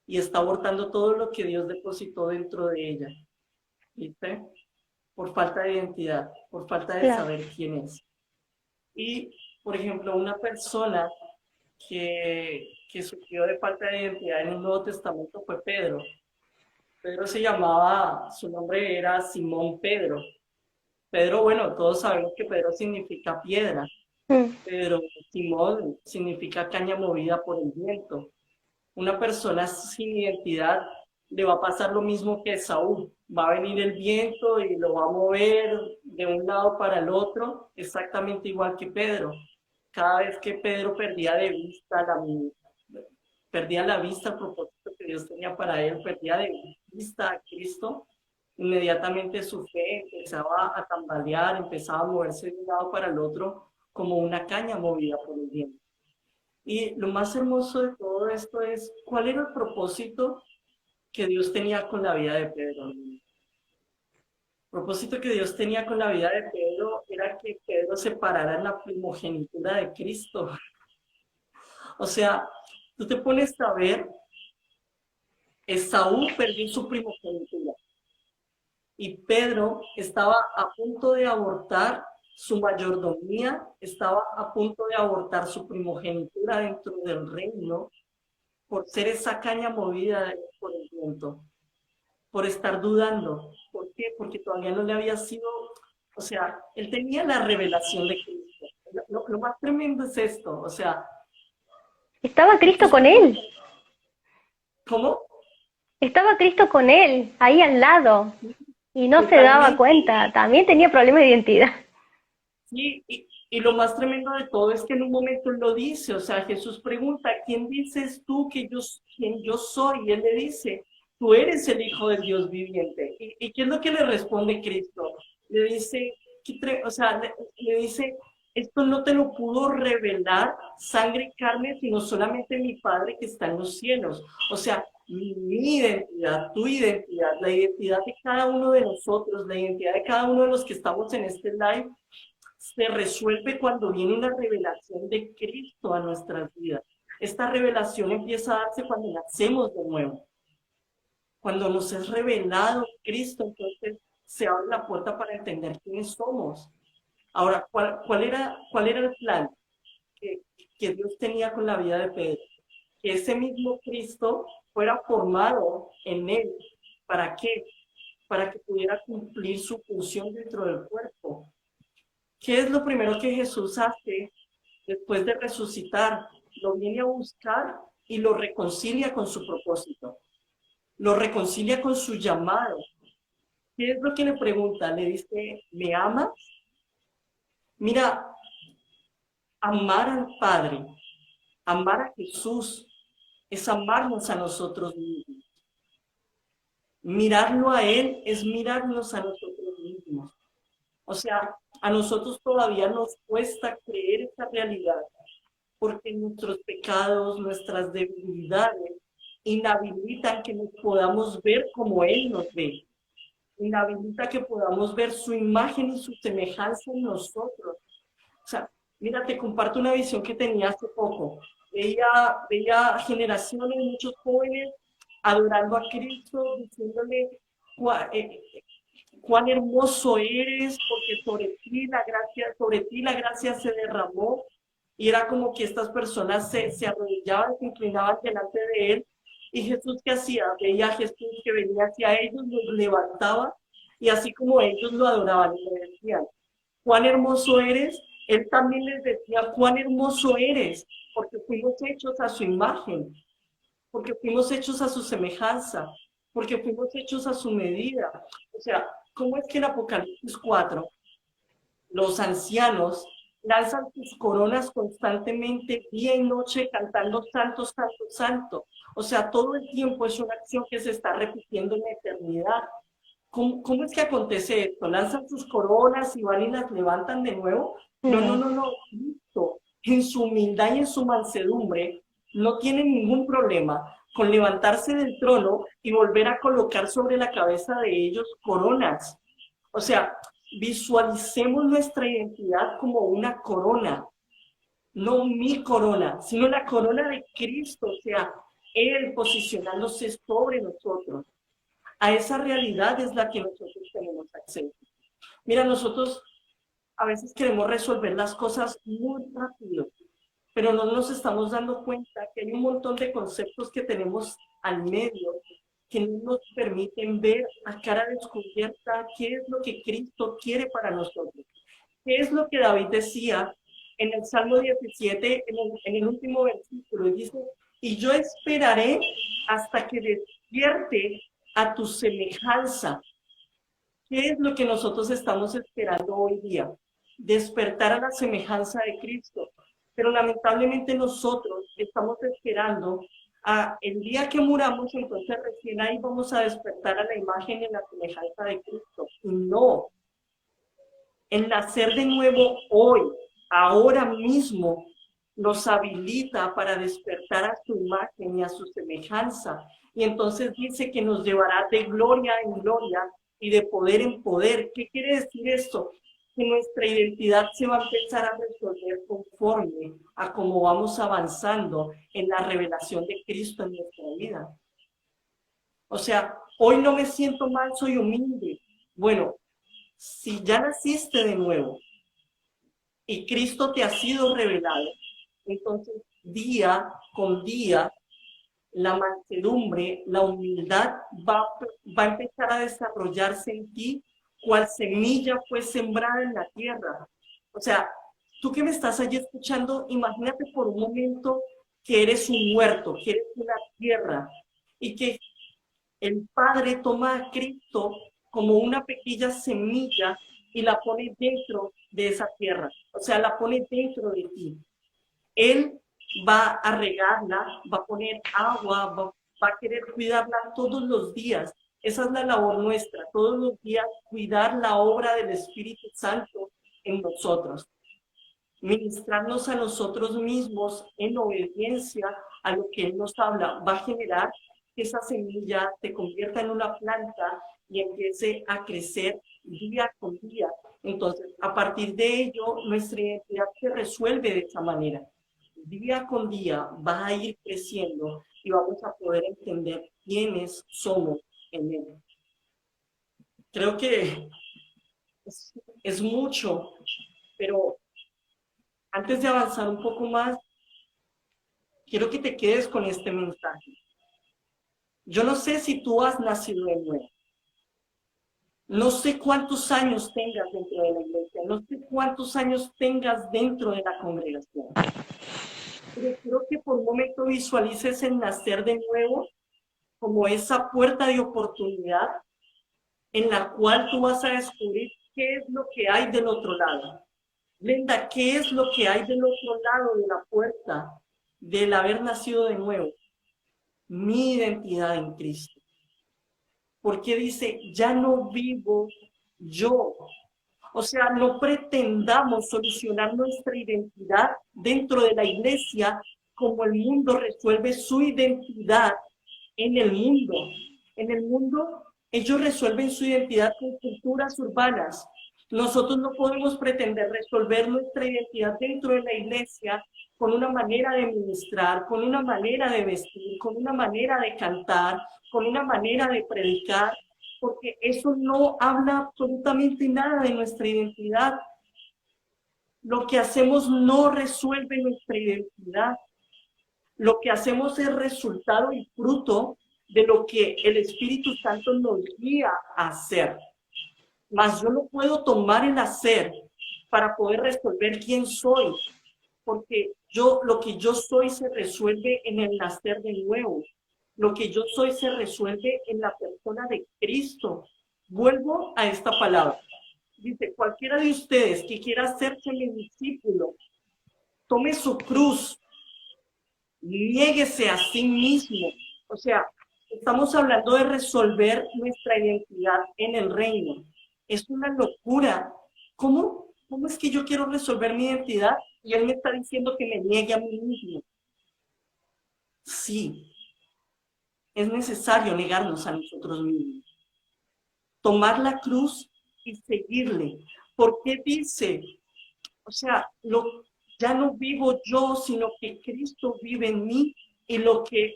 y está abortando todo lo que Dios depositó dentro de ella, ¿viste? Por falta de identidad, por falta de Claro. saber quién es. Y, por ejemplo, una persona que sufrió de falta de identidad en el Nuevo Testamento fue Pedro. Pedro se llamaba, su nombre era Simón Pedro. Pedro, bueno, todos sabemos que Pedro significa piedra, Mm. pero Simón significa caña movida por el viento. Una persona sin identidad le va a pasar lo mismo que Saúl. Va a venir el viento y lo va a mover de un lado para el otro, exactamente igual que Pedro. Cada vez que Pedro perdía la vista el propósito que Dios tenía para él, perdía de vista a Cristo, inmediatamente su fe empezaba a tambalear, empezaba a moverse de un lado para el otro como una caña movida por el viento. Y lo más hermoso de todo esto es, ¿cuál era el propósito que Dios tenía con la vida de Pedro? El propósito que Dios tenía con la vida de Pedro era que Pedro se parara en la primogenitura de Cristo. O sea, tú te pones a ver, Esaú perdió su primogenitura y Pedro estaba a punto de abortar su mayordomía, estaba a punto de abortar su primogenitura dentro del reino por ser esa caña movida por el viento, por estar dudando. ¿Por qué? Porque todavía no le había sido, o sea, él tenía la revelación de Cristo. Lo más tremendo es esto, o sea, Estaba Cristo con nosotros, él, ¿cómo? estaba Cristo con él, ahí al lado, y no se daba Totalmente. cuenta, también tenía problemas de identidad. Sí, y lo más tremendo de todo es que en un momento él lo dice, o sea, Jesús pregunta, ¿quién dices tú quién yo soy? Y él le dice, tú eres el Hijo del Dios viviente. ¿Y qué es lo que le responde Cristo? Le dice, o sea, le dice, esto no te lo pudo revelar sangre y carne, sino solamente mi Padre que está en los cielos. O sea, mi identidad, tu identidad, la identidad de cada uno de nosotros, la identidad de cada uno de los que estamos en este live, se resuelve cuando viene una revelación de Cristo a nuestras vidas. Esta revelación empieza a darse cuando nacemos de nuevo. Cuando nos es revelado Cristo, entonces se abre la puerta para entender quiénes somos. Ahora, cuál era el plan que, que Dios tenía con la vida de Pedro? Que ese mismo Cristo fuera formado en él. ¿Para qué? Para que pudiera cumplir su función dentro del cuerpo. ¿Qué es lo primero que Jesús hace después de resucitar? Lo viene a buscar y lo reconcilia con su propósito. Lo reconcilia con su llamado. ¿Qué es lo que le pregunta? Le dice, ¿me amas? Mira, amar al Padre, amar a Jesús, es amarnos a nosotros mismos. Mirarlo a Él es mirarnos a nosotros mismos. O sea, a nosotros todavía nos cuesta creer esta realidad porque nuestros pecados, nuestras debilidades, inhabilitan que nos podamos ver como Él nos ve, inhabilita que podamos ver su imagen y su semejanza en nosotros. O sea, mira, te comparto una visión que tenía hace poco. Veía generaciones, muchos jóvenes adorando a Cristo, diciéndole cuán hermoso eres, porque sobre ti la gracia se derramó, y era como que estas personas se arrodillaban, se inclinaban delante de él, y Jesús, ¿qué hacía? Veía a Jesús que venía hacia ellos, los levantaba, y así como ellos lo adoraban, y le decían, cuán hermoso eres, él también les decía, cuán hermoso eres, porque fuimos hechos a su imagen, porque fuimos hechos a su semejanza, porque fuimos hechos a su medida. O sea, ¿cómo es que en Apocalipsis 4 los ancianos lanzan sus coronas constantemente, día y noche, cantando santo, santo, santo? O sea, todo el tiempo es una acción que se está repitiendo en la eternidad. ¿Cómo es que acontece esto? ¿Lanzan sus coronas y van y las levantan de nuevo? No, no, No, no, no. Cristo, en su humildad y en su mansedumbre, no tiene ningún problema con levantarse del trono y volver a colocar sobre la cabeza de ellos coronas. O sea, visualicemos nuestra identidad como una corona, no mi corona, sino la corona de Cristo, o sea, Él posicionándose sobre nosotros. A esa realidad es la que nosotros tenemos acceso. Mira, nosotros a veces queremos resolver las cosas muy rápido, pero no nos estamos dando cuenta que hay un montón de conceptos que tenemos al medio que no nos permiten ver a cara descubierta qué es lo que Cristo quiere para nosotros. ¿Qué es lo que David decía en el Salmo 17, en el último versículo? Y dice, y yo esperaré hasta que despierte a tu semejanza. ¿Qué es lo que nosotros estamos esperando hoy día? Despertar a la semejanza de Cristo. Pero lamentablemente nosotros estamos esperando a el día que muramos, entonces recién ahí vamos a despertar a la imagen y la semejanza de Cristo. Y no, el nacer de nuevo hoy, ahora mismo, nos habilita para despertar a su imagen y a su semejanza. Y entonces dice que nos llevará de gloria en gloria y de poder en poder. ¿Qué quiere decir esto? Que nuestra identidad se va a empezar a resolver conforme a cómo vamos avanzando en la revelación de Cristo en nuestra vida. O sea, hoy no me siento mal, soy humilde. Bueno, si ya naciste de nuevo y Cristo te ha sido revelado, entonces día con día la mansedumbre, la humildad va a empezar a desarrollarse en ti, cual semilla fue sembrada en la tierra. O sea, tú que me estás allí escuchando, imagínate por un momento que eres un huerto, que eres una tierra y que el Padre toma a Cristo como una pequeña semilla y la pone dentro de esa tierra. O sea, la pone dentro de ti. Él va a regarla, va a poner agua, va a querer cuidarla todos los días. Esa es la labor nuestra, todos los días cuidar la obra del Espíritu Santo en nosotros. Ministrarnos a nosotros mismos en obediencia a lo que Él nos habla, va a generar que esa semilla se convierta en una planta y empiece a crecer día con día. Entonces, a partir de ello, nuestra identidad se resuelve de esa manera. Día con día va a ir creciendo y vamos a poder entender quiénes somos en Él. Creo que es mucho, pero antes de avanzar un poco más, quiero que te quedes con este mensaje. Yo no sé si tú has nacido de nuevo. No sé cuántos años tengas dentro de la iglesia. No sé cuántos años tengas dentro de la congregación. Pero quiero que por un momento visualices el nacer de nuevo como esa puerta de oportunidad en la cual tú vas a descubrir qué es lo que hay del otro lado. Brenda, ¿qué es lo que hay del otro lado de la puerta del haber nacido de nuevo? Mi identidad en Cristo. Porque dice, ya no vivo yo. O sea, no pretendamos solucionar nuestra identidad dentro de la iglesia como el mundo resuelve su identidad en el mundo. En el mundo, ellos resuelven su identidad con culturas urbanas. Nosotros no podemos pretender resolver nuestra identidad dentro de la iglesia con una manera de ministrar, con una manera de vestir, con una manera de cantar, con una manera de predicar, porque eso no habla absolutamente nada de nuestra identidad. Lo que hacemos no resuelve nuestra identidad. Lo que hacemos es resultado y fruto de lo que el Espíritu Santo nos guía a hacer. Mas yo no puedo tomar el hacer para poder resolver quién soy, porque lo que yo soy se resuelve en el nacer de nuevo. Lo que yo soy se resuelve en la persona de Cristo. Vuelvo a esta palabra. Dice, cualquiera de ustedes que quiera hacerse mi discípulo, tome su cruz, niéguese a sí mismo. O sea, estamos hablando de resolver nuestra identidad en el reino. Es una locura. ¿Cómo es que yo quiero resolver mi identidad y él me está diciendo que me niegue a mí mismo? Sí, es necesario negarnos a nosotros mismos. Tomar la cruz y seguirle. Porque dice, o sea, ya no vivo yo, sino que Cristo vive en mí y lo que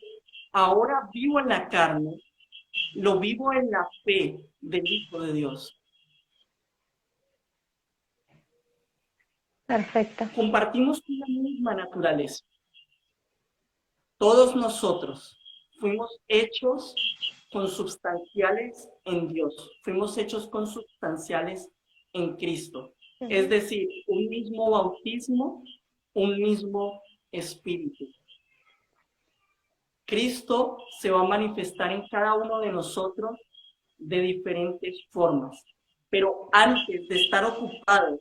ahora vivo en la carne, lo vivo en la fe del Hijo de Dios. Perfecto. Compartimos una misma naturaleza. Todos nosotros fuimos hechos consubstanciales en Dios, fuimos hechos consubstanciales en Cristo. Es decir, un mismo bautismo, un mismo espíritu. Cristo se va a manifestar en cada uno de nosotros de diferentes formas. Pero antes de estar ocupado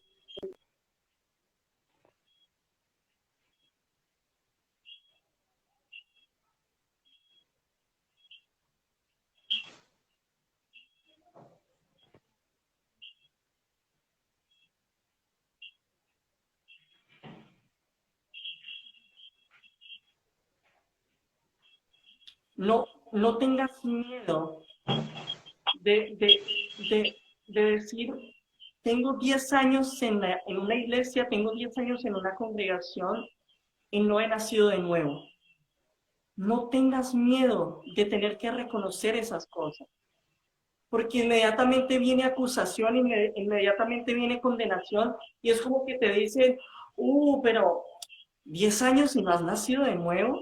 No, no tengas miedo de, de, de decir, tengo 10 años en una iglesia, tengo 10 años en una congregación y no he nacido de nuevo. No tengas miedo de tener que reconocer esas cosas, porque inmediatamente viene acusación, inmediatamente viene condenación, y es como que te dicen, pero 10 años y no has nacido de nuevo.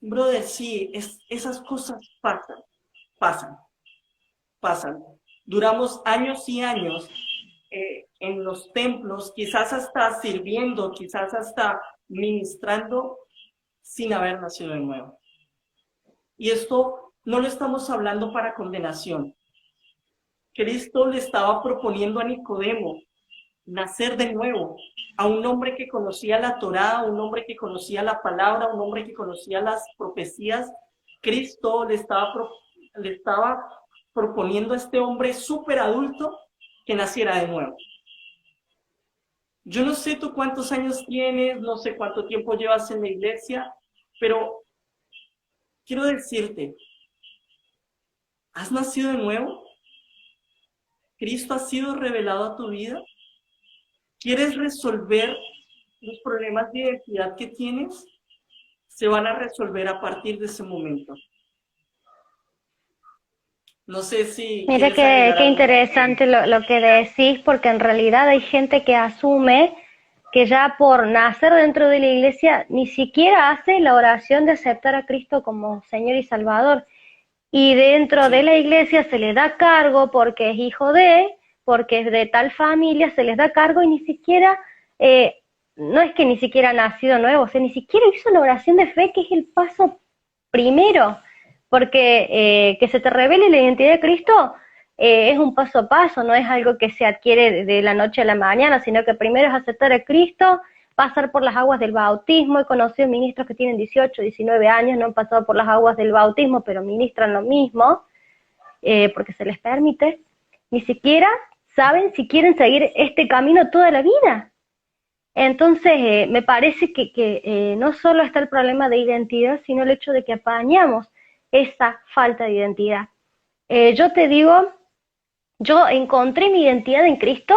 Brother, sí, esas cosas pasan, pasan. Duramos años y años en los templos, quizás hasta sirviendo, quizás hasta ministrando sin haber nacido de nuevo. Y esto no lo estamos hablando para condenación. Cristo le estaba proponiendo a Nicodemo nacer de nuevo, a un hombre que conocía la Torá, un hombre que conocía la palabra, un hombre que conocía las profecías. Cristo le estaba proponiendo a este hombre súper adulto que naciera de nuevo. Yo no sé tú cuántos años tienes, no sé cuánto tiempo llevas en la iglesia, pero quiero decirte, ¿has nacido de nuevo? ¿Cristo ha sido revelado a tu vida? ¿Quieres resolver los problemas de identidad que tienes? Se van a resolver a partir de ese momento. No sé si Mira quieres agregar qué algo. interesante lo que decís, porque en realidad hay gente que asume que ya por nacer dentro de la iglesia ni siquiera hace la oración de aceptar a Cristo como Señor y Salvador. Y dentro de Sí, la iglesia se le da cargo porque es hijo porque es de tal familia, se les da cargo y ni siquiera, no es que ni siquiera ha nacido nuevo, o sea, ni siquiera hizo la oración de fe, que es el paso primero, porque que se te revele la identidad de Cristo es un paso a paso, no es algo que se adquiere de la noche a la mañana, sino que primero es aceptar a Cristo, pasar por las aguas del bautismo. He conocido ministros que tienen 18, 19 años, no han pasado por las aguas del bautismo, pero ministran lo mismo, porque se les permite. Ni siquiera saben si quieren seguir este camino toda la vida. Entonces, me parece que no solo está el problema de identidad, sino el hecho de que apañamos esa falta de identidad. Yo te digo, yo encontré mi identidad en Cristo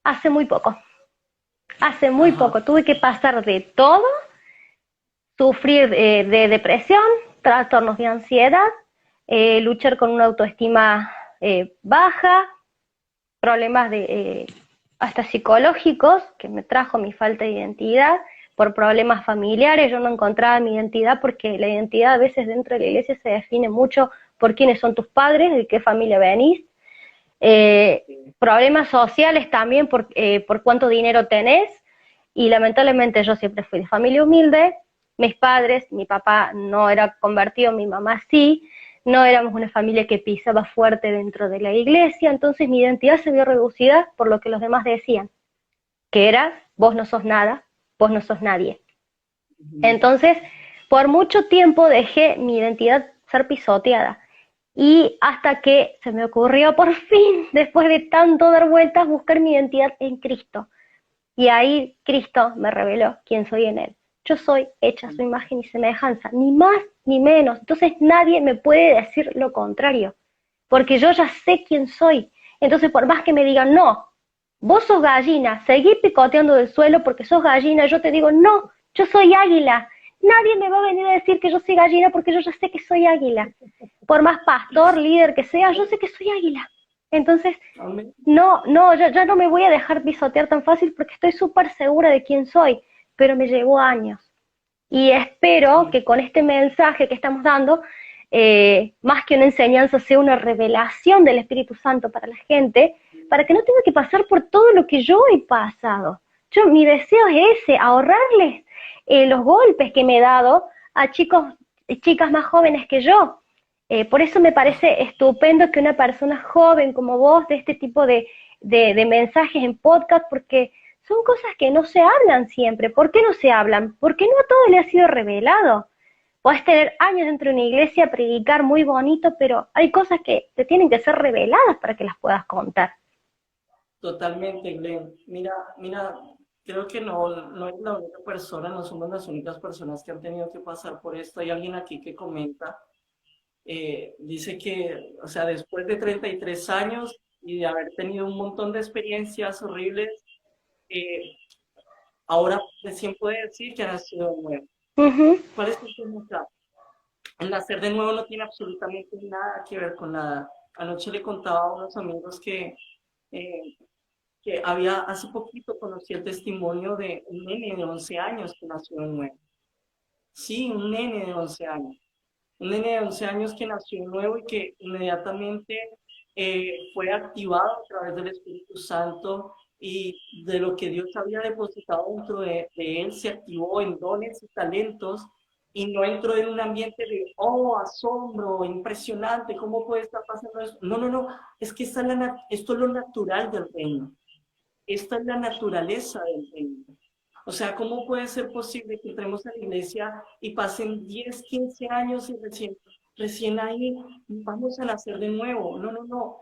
hace muy poco. Hace muy ajá, poco. Tuve que pasar de todo, sufrir de depresión, trastornos de ansiedad, luchar con una autoestima baja, problemas hasta psicológicos, que me trajo mi falta de identidad, por problemas familiares. Yo no encontraba mi identidad porque la identidad a veces dentro de la iglesia se define mucho por quiénes son tus padres, de qué familia venís, problemas sociales también por cuánto dinero tenés, y lamentablemente yo siempre fui de familia humilde, mis padres, mi papá no era convertido, mi mamá sí, no éramos una familia que pisaba fuerte dentro de la iglesia, entonces mi identidad se vio reducida por lo que los demás decían, que era, vos no sos nada, vos no sos nadie. Entonces, por mucho tiempo dejé mi identidad ser pisoteada. Y hasta que se me ocurrió por fin, después de tanto dar vueltas, buscar mi identidad en Cristo. Y ahí Cristo me reveló quién soy en Él. Yo soy hecha a su imagen y semejanza, ni más ni menos. Entonces nadie me puede decir lo contrario, porque yo ya sé quién soy. Entonces por más que me digan, no, vos sos gallina, seguí picoteando del suelo porque sos gallina, yo te digo, no, yo soy águila. Nadie me va a venir a decir que yo soy gallina porque yo ya sé que soy águila. Por más pastor, líder que sea, yo sé que soy águila. Entonces, amén. no, ya no me voy a dejar pisotear tan fácil porque estoy súper segura de quién soy, pero me llevó años. Y espero Sí. que con este mensaje que estamos dando, más que una enseñanza, sea una revelación del Espíritu Santo para la gente, para que no tenga que pasar por todo lo que yo he pasado. Mi deseo es ese, ahorrarles los golpes que me he dado a chicos y chicas más jóvenes que yo. Por eso me parece estupendo que una persona joven como vos dé este tipo de mensajes en podcast, porque son cosas que no se hablan siempre. ¿Por qué no se hablan? Porque no a todo le ha sido revelado. Podés tener años dentro de una iglesia, predicar muy bonito, pero hay cosas que te tienen que ser reveladas para que las puedas contar. Totalmente, Glenn. Mira, creo que no es la única persona, no somos las únicas personas que han tenido que pasar por esto. Hay alguien aquí que comenta, dice que, o sea, después de 33 años y de haber tenido un montón de experiencias horribles, eh, ahora recién puede decir que ha nacido de nuevo. Ujú. ¿Cuál es el tema acá? El nacer de nuevo no tiene absolutamente nada que ver con nada. Anoche le contaba a unos amigos eh, que había, hace poquito conocí el testimonio de un nene de 11 años que nació de nuevo. Sí, un nene de 11 años. Un nene de 11 años que nació de nuevo y que inmediatamente fue activado a través del Espíritu Santo y de lo que Dios había depositado dentro de él, se activó en dones y talentos y no entró en un ambiente de, oh, asombro, impresionante, ¿cómo puede estar pasando eso? No, no, no, es que esto es lo natural del reino. Esta es la naturaleza del reino. O sea, ¿cómo puede ser posible que entremos a la iglesia y pasen 10, 15 años y recién ahí vamos a nacer de nuevo? No, no, no.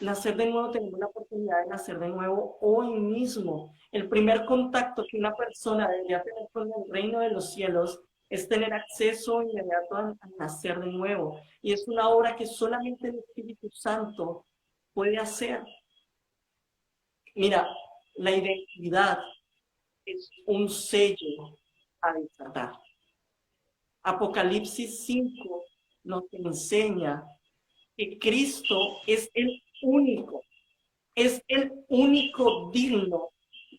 Nacer de nuevo, tenemos la oportunidad de nacer de nuevo hoy mismo. El primer contacto que una persona debería tener con el reino de los cielos es tener acceso inmediato a nacer de nuevo. Y es una obra que solamente el Espíritu Santo puede hacer. Mira, la identidad es un sello a desatar. Apocalipsis 5 nos enseña que Cristo es el único digno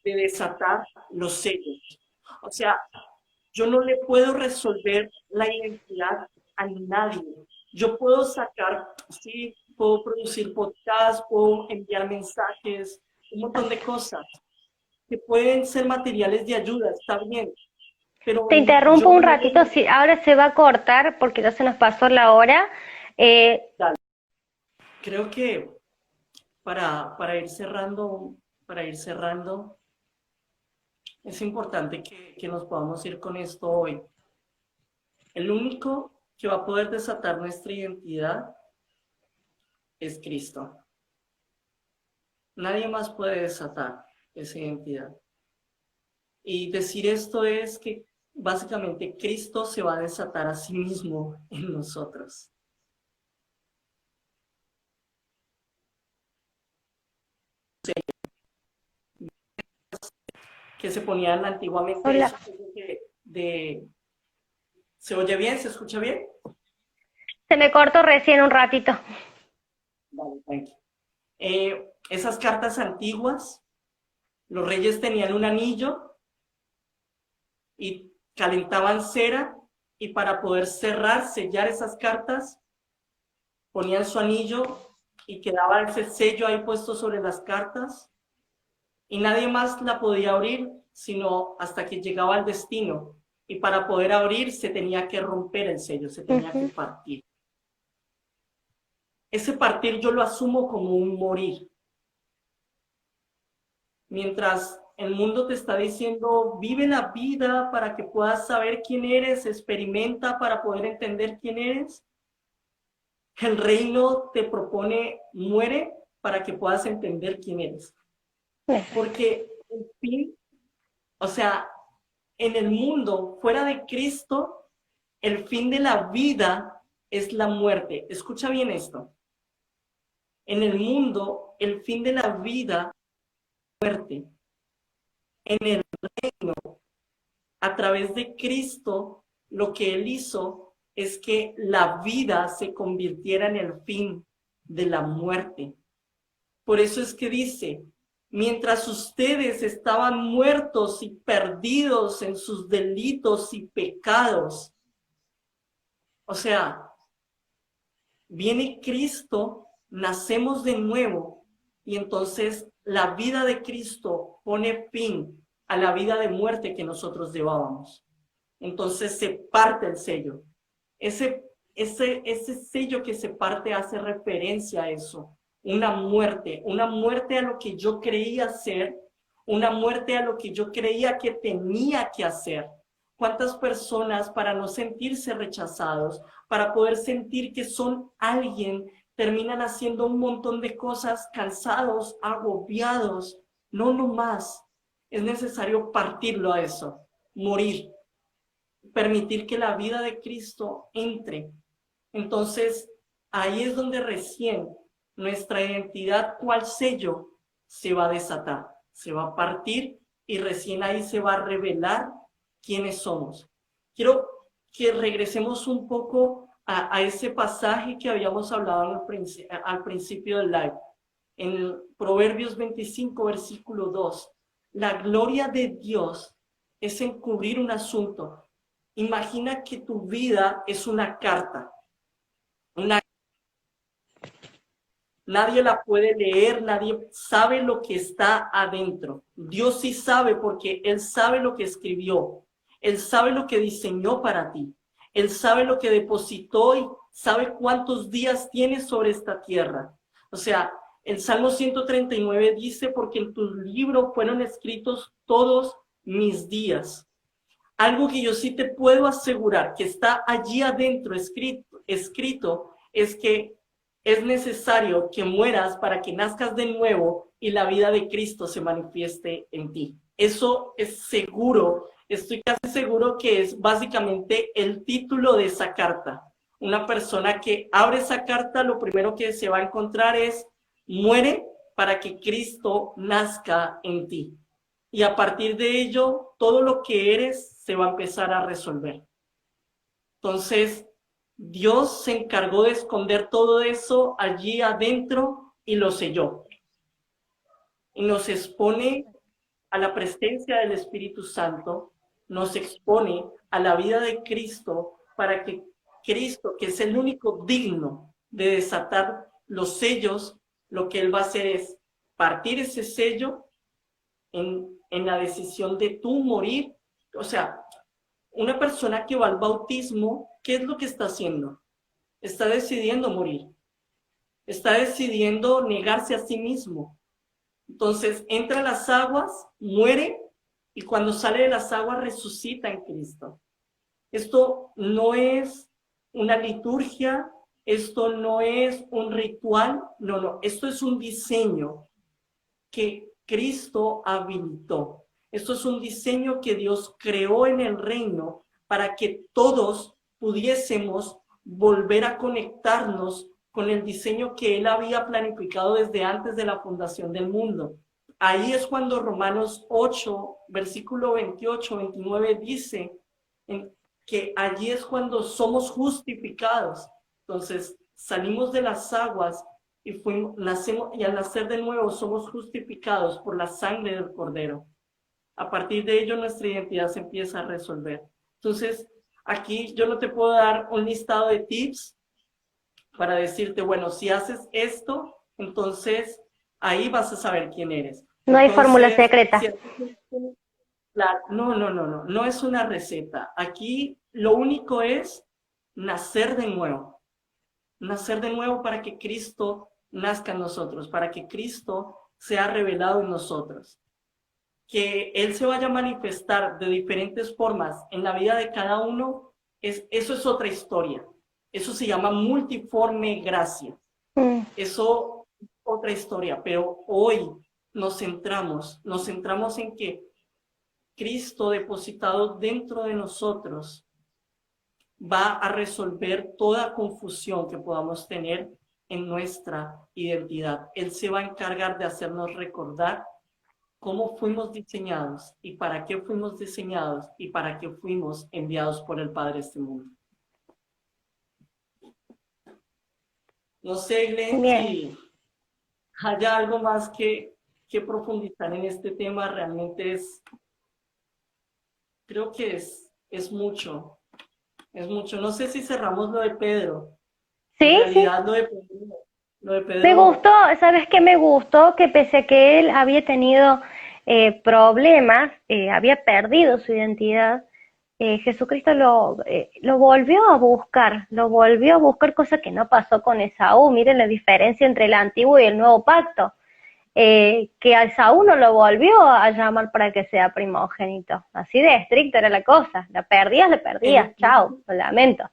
de desatar los sellos. O sea, yo no le puedo resolver la identidad a nadie. Yo puedo sacar, sí, puedo producir podcasts, puedo enviar mensajes, un montón de cosas que pueden ser materiales de ayuda, está bien, pero Te interrumpo yo un no ratito, voy sí, ahora se va a cortar porque ya se nos pasó la hora. a... Creo que para ir cerrando, es importante que nos podamos ir con esto hoy. El único que va a poder desatar nuestra identidad es Cristo. Nadie más puede desatar esa identidad. Y decir esto es que básicamente Cristo se va a desatar a sí mismo en nosotros. Que se ponían antiguamente Hola, eso ¿se oye bien? ¿Se escucha bien? se me cortó recién un ratito. Vale, thank you. Esas cartas antiguas, los reyes tenían un anillo y calentaban cera y para poder sellar esas cartas, ponían su anillo y quedaba ese sello ahí puesto sobre las cartas y nadie más la podía abrir sino hasta que llegaba al destino. Y para poder abrir se tenía que romper el sello, se tenía que Ujú. partir. Ese partir yo lo asumo como un morir. Mientras el mundo te está diciendo, vive la vida para que puedas saber quién eres, experimenta para poder entender quién eres, el reino te propone, muere para que puedas entender quién eres. Porque el fin, o sea, en el mundo, fuera de Cristo, el fin de la vida es la muerte. Escucha bien esto. En el mundo, el fin de la vida es la muerte. En el reino, a través de Cristo, lo que Él hizo es que la vida se convirtiera en el fin de la muerte. Por eso es que dice, mientras ustedes estaban muertos y perdidos en sus delitos y pecados, o sea, viene Cristo, nacemos de nuevo y entonces la vida de Cristo pone fin a la vida de muerte que nosotros llevábamos. Entonces se parte el sello. Ese sello que se parte hace referencia a eso. Una muerte a lo que yo creía ser, una muerte a lo que yo creía que tenía que hacer. ¿Cuántas personas para no sentirse rechazados, para poder sentir que son alguien, terminan haciendo un montón de cosas cansados, agobiados? No, no más. es necesario partirlo a eso, morir, permitir que la vida de Cristo entre. Entonces, ahí es donde recién nuestra identidad, cual sello, se va a desatar, se va a partir y recién ahí se va a revelar quiénes somos. Quiero que regresemos un poco a ese pasaje que habíamos hablado al principio del live. En Proverbios 25, versículo 2, la gloria de Dios es encubrir un asunto. Imagina que tu vida es una carta. Nadie la puede leer, nadie sabe lo que está adentro. Dios sí sabe porque Él sabe lo que escribió. Él sabe lo que diseñó para ti. Él sabe lo que depositó y sabe cuántos días tienes sobre esta tierra. O sea, el Salmo 139 dice, porque en tu libro fueron escritos todos mis días. Algo que yo sí te puedo asegurar que está allí adentro escrito es que es necesario que mueras para que nazcas de nuevo y la vida de Cristo se manifieste en ti. Eso es seguro, estoy casi seguro que es básicamente el título de esa carta. Una persona que abre esa carta, lo primero que se va a encontrar es: muere para que Cristo nazca en ti. Y a partir de ello, todo lo que eres se va a empezar a resolver. Entonces, Dios se encargó de esconder todo eso allí adentro y lo selló. Y nos expone a la presencia del Espíritu Santo, nos expone a la vida de Cristo para que Cristo, que es el único digno de desatar los sellos, lo que Él va a hacer es partir ese sello en la decisión de tú morir. O sea, una persona que va al bautismo, ¿qué es lo que está haciendo? Está decidiendo morir. Está decidiendo negarse a sí mismo. Entonces, entra a las aguas, muere, y cuando sale de las aguas resucita en Cristo. Esto no es una liturgia, esto no es un ritual, no, esto es un diseño que Cristo habilitó. Esto es un diseño que Dios creó en el reino para que todos pudiésemos volver a conectarnos con el diseño que Él había planificado desde antes de la fundación del mundo. Ahí es cuando Romanos 8, versículo 28, 29 dice que allí es cuando somos justificados. Entonces, salimos de las aguas y al nacer de nuevo somos justificados por la sangre del Cordero. A partir de ello nuestra identidad se empieza a resolver. Entonces, aquí yo no te puedo dar un listado de tips para decirte, bueno, si haces esto, entonces ahí vas a saber quién eres. No hay fórmula secreta. No es una receta. Aquí lo único es nacer de nuevo. Nacer de nuevo para que Cristo nazca en nosotros, para que Cristo sea revelado en nosotros. Que Él se vaya a manifestar de diferentes formas en la vida de cada uno, eso es otra historia. Eso se llama multiforme gracia. Eso es otra historia, pero hoy nos centramos en que Cristo depositado dentro de nosotros va a resolver toda confusión que podamos tener en nuestra identidad. Él se va a encargar de hacernos recordar cómo fuimos diseñados y para qué fuimos diseñados y para qué fuimos enviados por el Padre a este mundo. No sé, Glenn, si hay algo más que profundizar en este tema. Realmente creo que es mucho. Es mucho. No sé si cerramos lo de Pedro. Sí, en realidad, sí. Lo de Pedro. Me gustó, ¿sabes qué? Me gustó que pese a que él había tenido problemas, había perdido su identidad, Jesucristo lo volvió a buscar, cosa que no pasó con Esaú. Miren la diferencia entre el antiguo y el nuevo pacto. Que a Esaú no lo volvió a llamar para que sea primogénito. Así de estricta era la cosa. La perdías, chao, lo lamento.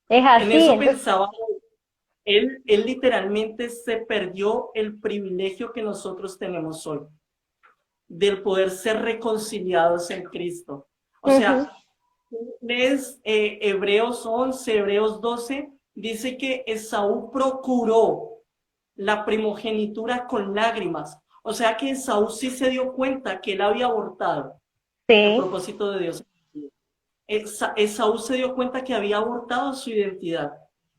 Es así. En eso entonces, pensaba, él literalmente se perdió el privilegio que nosotros tenemos hoy. del poder ser reconciliados en Cristo. O Ujú. sea, lees Hebreos 11, Hebreos 12, dice que Esaú procuró la primogenitura con lágrimas. O sea que Esaú sí se dio cuenta que él había abortado el Sí, propósito de Dios. Esaú se dio cuenta que había abortado su identidad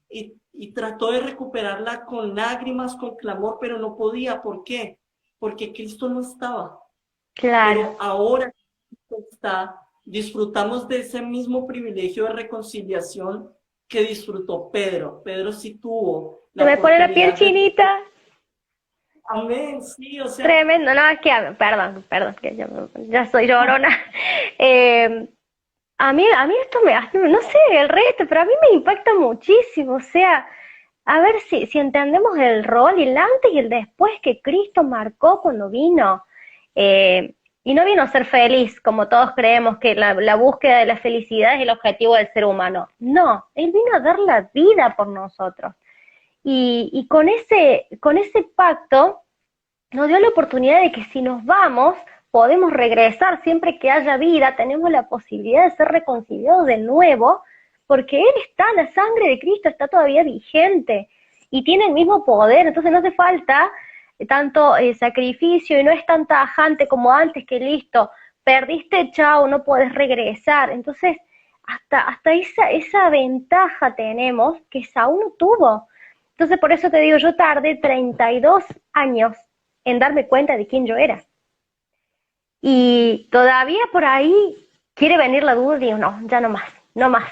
y trató de recuperarla con lágrimas, con clamor, pero no podía. ¿Por qué? Porque Cristo no estaba. claro. Pero ahora Cristo está, disfrutamos de ese mismo privilegio de reconciliación que disfrutó Pedro. Pedro sí tuvo Se la me pone la piel oportunidad de... chinita. Amén, sí, o sea, Tremendo, no, es que, perdón, que ya soy llorona. Eh, a mí esto no sé el resto, pero a mí me impacta muchísimo. O sea, a ver si entendemos el rol y el antes y el después que Cristo marcó cuando vino. Eh, y no vino a ser feliz, como todos creemos que la búsqueda de la felicidad es el objetivo del ser humano. No, Él vino a dar la vida por nosotros. Y con ese pacto nos dio la oportunidad de que si nos vamos, podemos regresar siempre que haya vida, tenemos la posibilidad de ser reconciliados de nuevo, porque Él está, la sangre de Cristo está todavía vigente y tiene el mismo poder, entonces no hace falta tanto sacrificio y no es tan tajante como antes que listo, perdiste, chao, no puedes regresar. Entonces, hasta esa ventaja tenemos que Saúl no tuvo. Entonces, por eso te digo, yo tardé 32 años en darme cuenta de quién yo era. Y todavía por ahí quiere venir la duda y digo, no, ya no más, no más.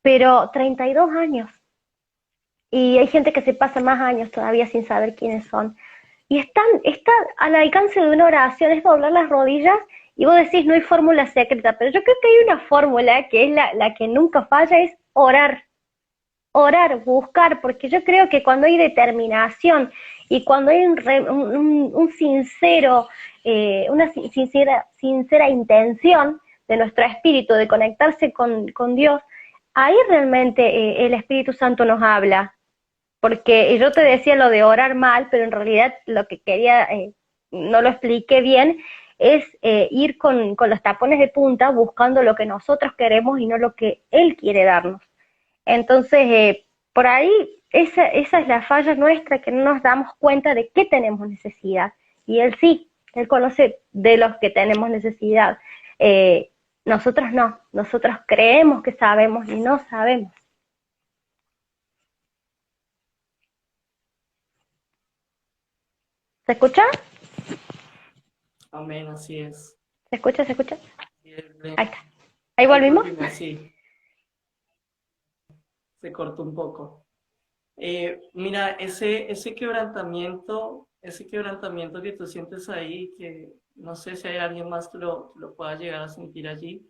Pero 32 años. Y hay gente que se pasa más años todavía sin saber quiénes son. Y está al alcance de una oración, es doblar las rodillas y vos decís, no hay fórmula secreta, pero yo creo que hay una fórmula que es la que nunca falla, es orar, buscar, porque yo creo que cuando hay determinación y cuando hay un sincero, una sincera intención de nuestro espíritu de conectarse con Dios, ahí realmente el Espíritu Santo nos habla. Porque yo te decía lo de orar mal, pero en realidad lo que quería, no lo expliqué bien, es ir con los tapones de punta buscando lo que nosotros queremos y no lo que Él quiere darnos. Entonces, por ahí, esa es la falla nuestra, que no nos damos cuenta de qué tenemos necesidad. Y Él sí, Él conoce de los que tenemos necesidad. Nosotros no, nosotros creemos que sabemos y no sabemos. ¿Se escucha? amén, así es. ¿Se escucha? ¿Se escucha? Así es, Ahí está. Ahí ahí volvimos. volvimos, sí, se cortó un poco. Mira, ese quebrantamiento que tú sientes ahí, que no sé si hay alguien más que lo pueda llegar a sentir allí,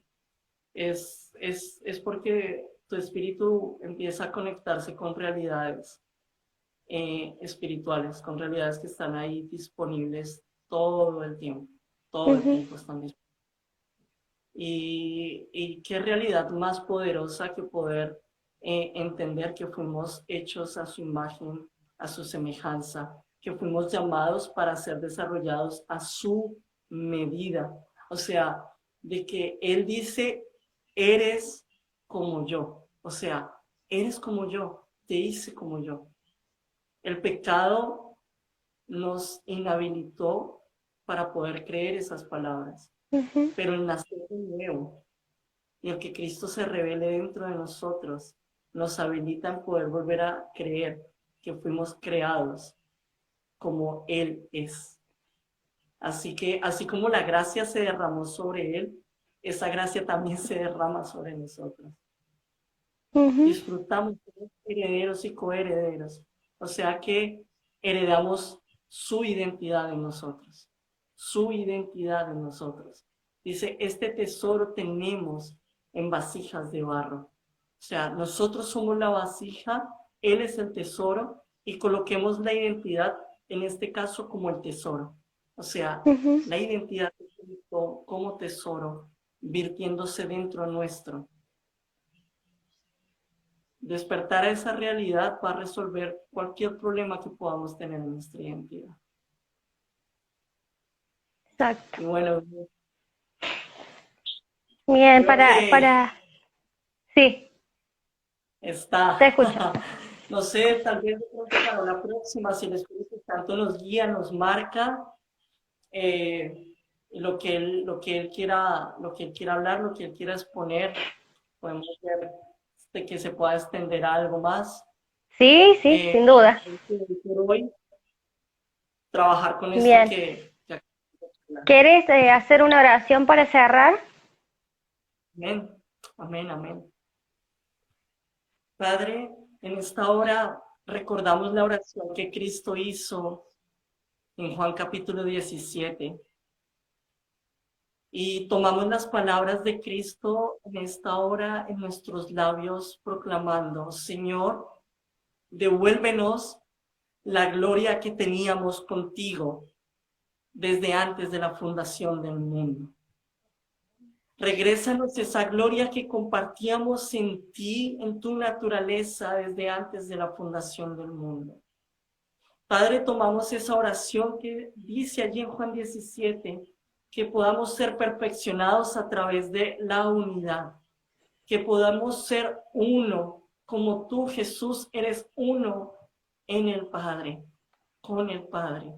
es porque tu espíritu empieza a conectarse con realidades espirituales, con realidades que están ahí disponibles todo el Ujú, tiempo están disponibles. Y qué realidad más poderosa que poder entender que fuimos hechos a su imagen, a su semejanza, que fuimos llamados para ser desarrollados a su medida. O sea, de que Él dice, eres como yo. O sea, eres como yo, te hice como yo. El pecado nos inhabilitó para poder creer esas palabras, ujú. pero el nacer de nuevo y el que Cristo se revele dentro de nosotros nos habilita en poder volver a creer que fuimos creados como Él es. Así que, así como la gracia se derramó sobre Él, esa gracia también se derrama sobre nosotros. Ujú. Disfrutamos de herederos y coherederos. O sea que heredamos su identidad en nosotros, su identidad en nosotros. Dice, este tesoro tenemos en vasijas de barro. O sea, nosotros somos la vasija, Él es el tesoro y coloquemos la identidad, en este caso, como el tesoro. O sea, Ujú. la identidad de Cristo como tesoro, virtiéndose dentro nuestro. Despertar a esa realidad va a resolver cualquier problema que podamos tener en nuestra identidad. exacto. Y bueno, Bien, creo que sí, te está, escucho. no sé, tal vez de pronto para la próxima, si el Espíritu Santo nos guía, nos marca, eh, lo que él quiera hablar, lo que él quiera exponer, podemos ver de que se pueda extender a algo más. Sí, sí, sin duda. Creo que hoy por hoy, trabajar con esto Bien. que acabamos de hablar. ¿Quieres hacer una oración para cerrar? Amén, amén, amén. Padre, en esta hora recordamos la oración que Cristo hizo en Juan capítulo 17 y tomamos las palabras de Cristo en esta hora en nuestros labios proclamando, Señor, devuélvenos la gloria que teníamos contigo desde antes de la fundación del mundo. Regrésanos esa gloria que compartíamos en ti, en tu naturaleza, desde antes de la fundación del mundo. Padre, tomamos esa oración que dice allí en Juan 17, que podamos ser perfeccionados a través de la unidad, que podamos ser uno, como tú, Jesús, eres uno en el Padre, con el Padre,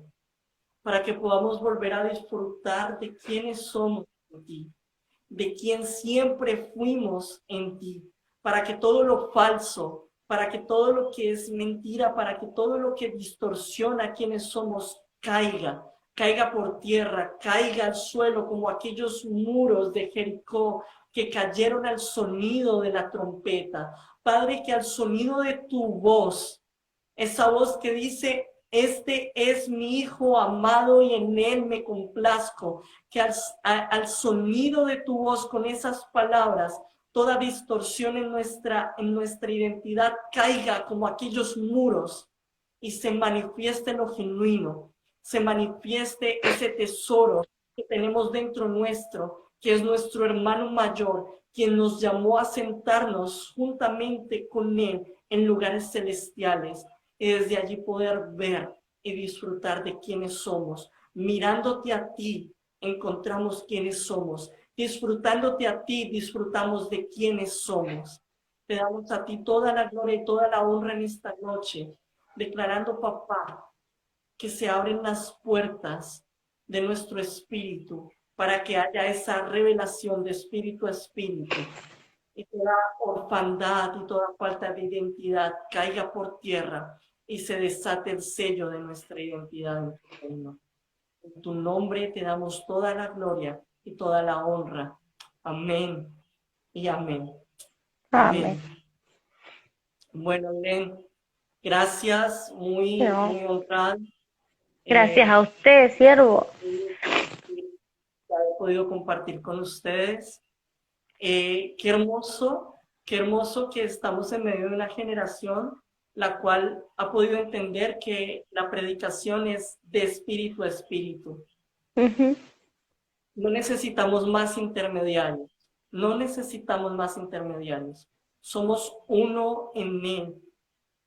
para que podamos volver a disfrutar de quiénes somos en ti, de quien siempre fuimos en ti, para que todo lo falso, para que todo lo que es mentira, para que todo lo que distorsiona quienes somos caiga por tierra, caiga al suelo como aquellos muros de Jericó que cayeron al sonido de la trompeta. Padre, que al sonido de tu voz, esa voz que dice, este es mi hijo amado y en él me complazco, que al sonido de tu voz con esas palabras, toda distorsión en nuestra identidad caiga como aquellos muros y se manifieste lo genuino, se manifieste ese tesoro que tenemos dentro nuestro, que es nuestro hermano mayor, quien nos llamó a sentarnos juntamente con él en lugares celestiales y desde allí poder ver y disfrutar de quiénes somos. Mirándote a ti, encontramos quiénes somos. Disfrutándote a ti, disfrutamos de quiénes somos. Te damos a ti toda la gloria y toda la honra en esta noche, declarando, papá, que se abren las puertas de nuestro espíritu para que haya esa revelación de espíritu a espíritu y toda orfandad y toda falta de identidad caiga por tierra y se desate el sello de nuestra identidad en tu reino. En tu nombre te damos toda la gloria y toda la honra. Amén y amén. Amén. Amén. Bueno, Len, gracias, muy, No, muy honrado. gracias a Eh, usted, siervo. Haber podido compartir con ustedes. Qué hermoso que estamos en medio de una generación la cual ha podido entender que la predicación es de espíritu a espíritu. Ujú. No necesitamos más intermediarios, no necesitamos más intermediarios. Somos uno en Él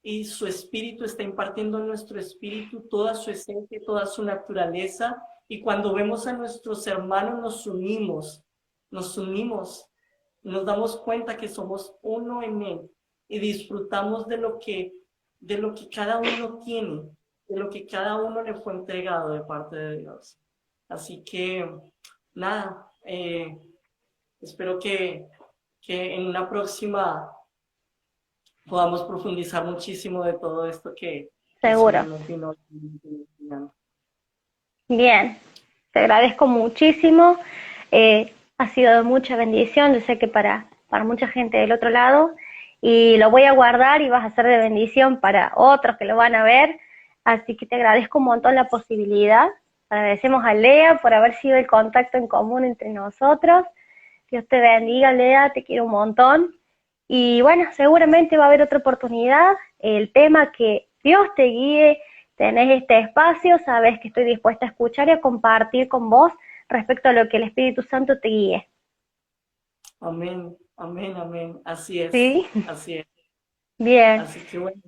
y su espíritu está impartiendo en nuestro espíritu toda su esencia, toda su naturaleza. Y cuando vemos a nuestros hermanos nos unimos, nos damos cuenta que somos uno en Él y disfrutamos de lo que cada uno tiene, de lo que cada uno le fue entregado de parte de Dios. Así que, nada, espero que en una próxima podamos profundizar muchísimo de todo esto que el Seguro. Señor nos vino enseñando. Bien, te agradezco muchísimo. Ha sido de mucha bendición. Yo sé que para mucha gente del otro lado. Y lo voy a guardar y vas a ser de bendición para otros que lo van a ver. Así que te agradezco un montón la posibilidad. Agradecemos a Lea por haber sido el contacto en común entre nosotros. Dios te bendiga, Lea, te quiero un montón. Y bueno, seguramente va a haber otra oportunidad. El tema que Dios te guíe, tenés este espacio, sabes que estoy dispuesta a escuchar y a compartir con vos respecto a lo que el Espíritu Santo te guíe. Amén, amén, amén. Así es, ¿Sí? así es. Bien. Así que bueno,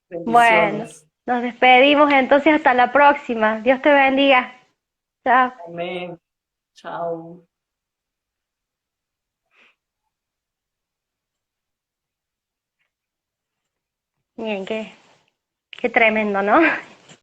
Bueno, bendiciones. nos despedimos entonces hasta la próxima. Dios te bendiga. Chao. Amén. Chao. Bien, qué tremendo, ¿no?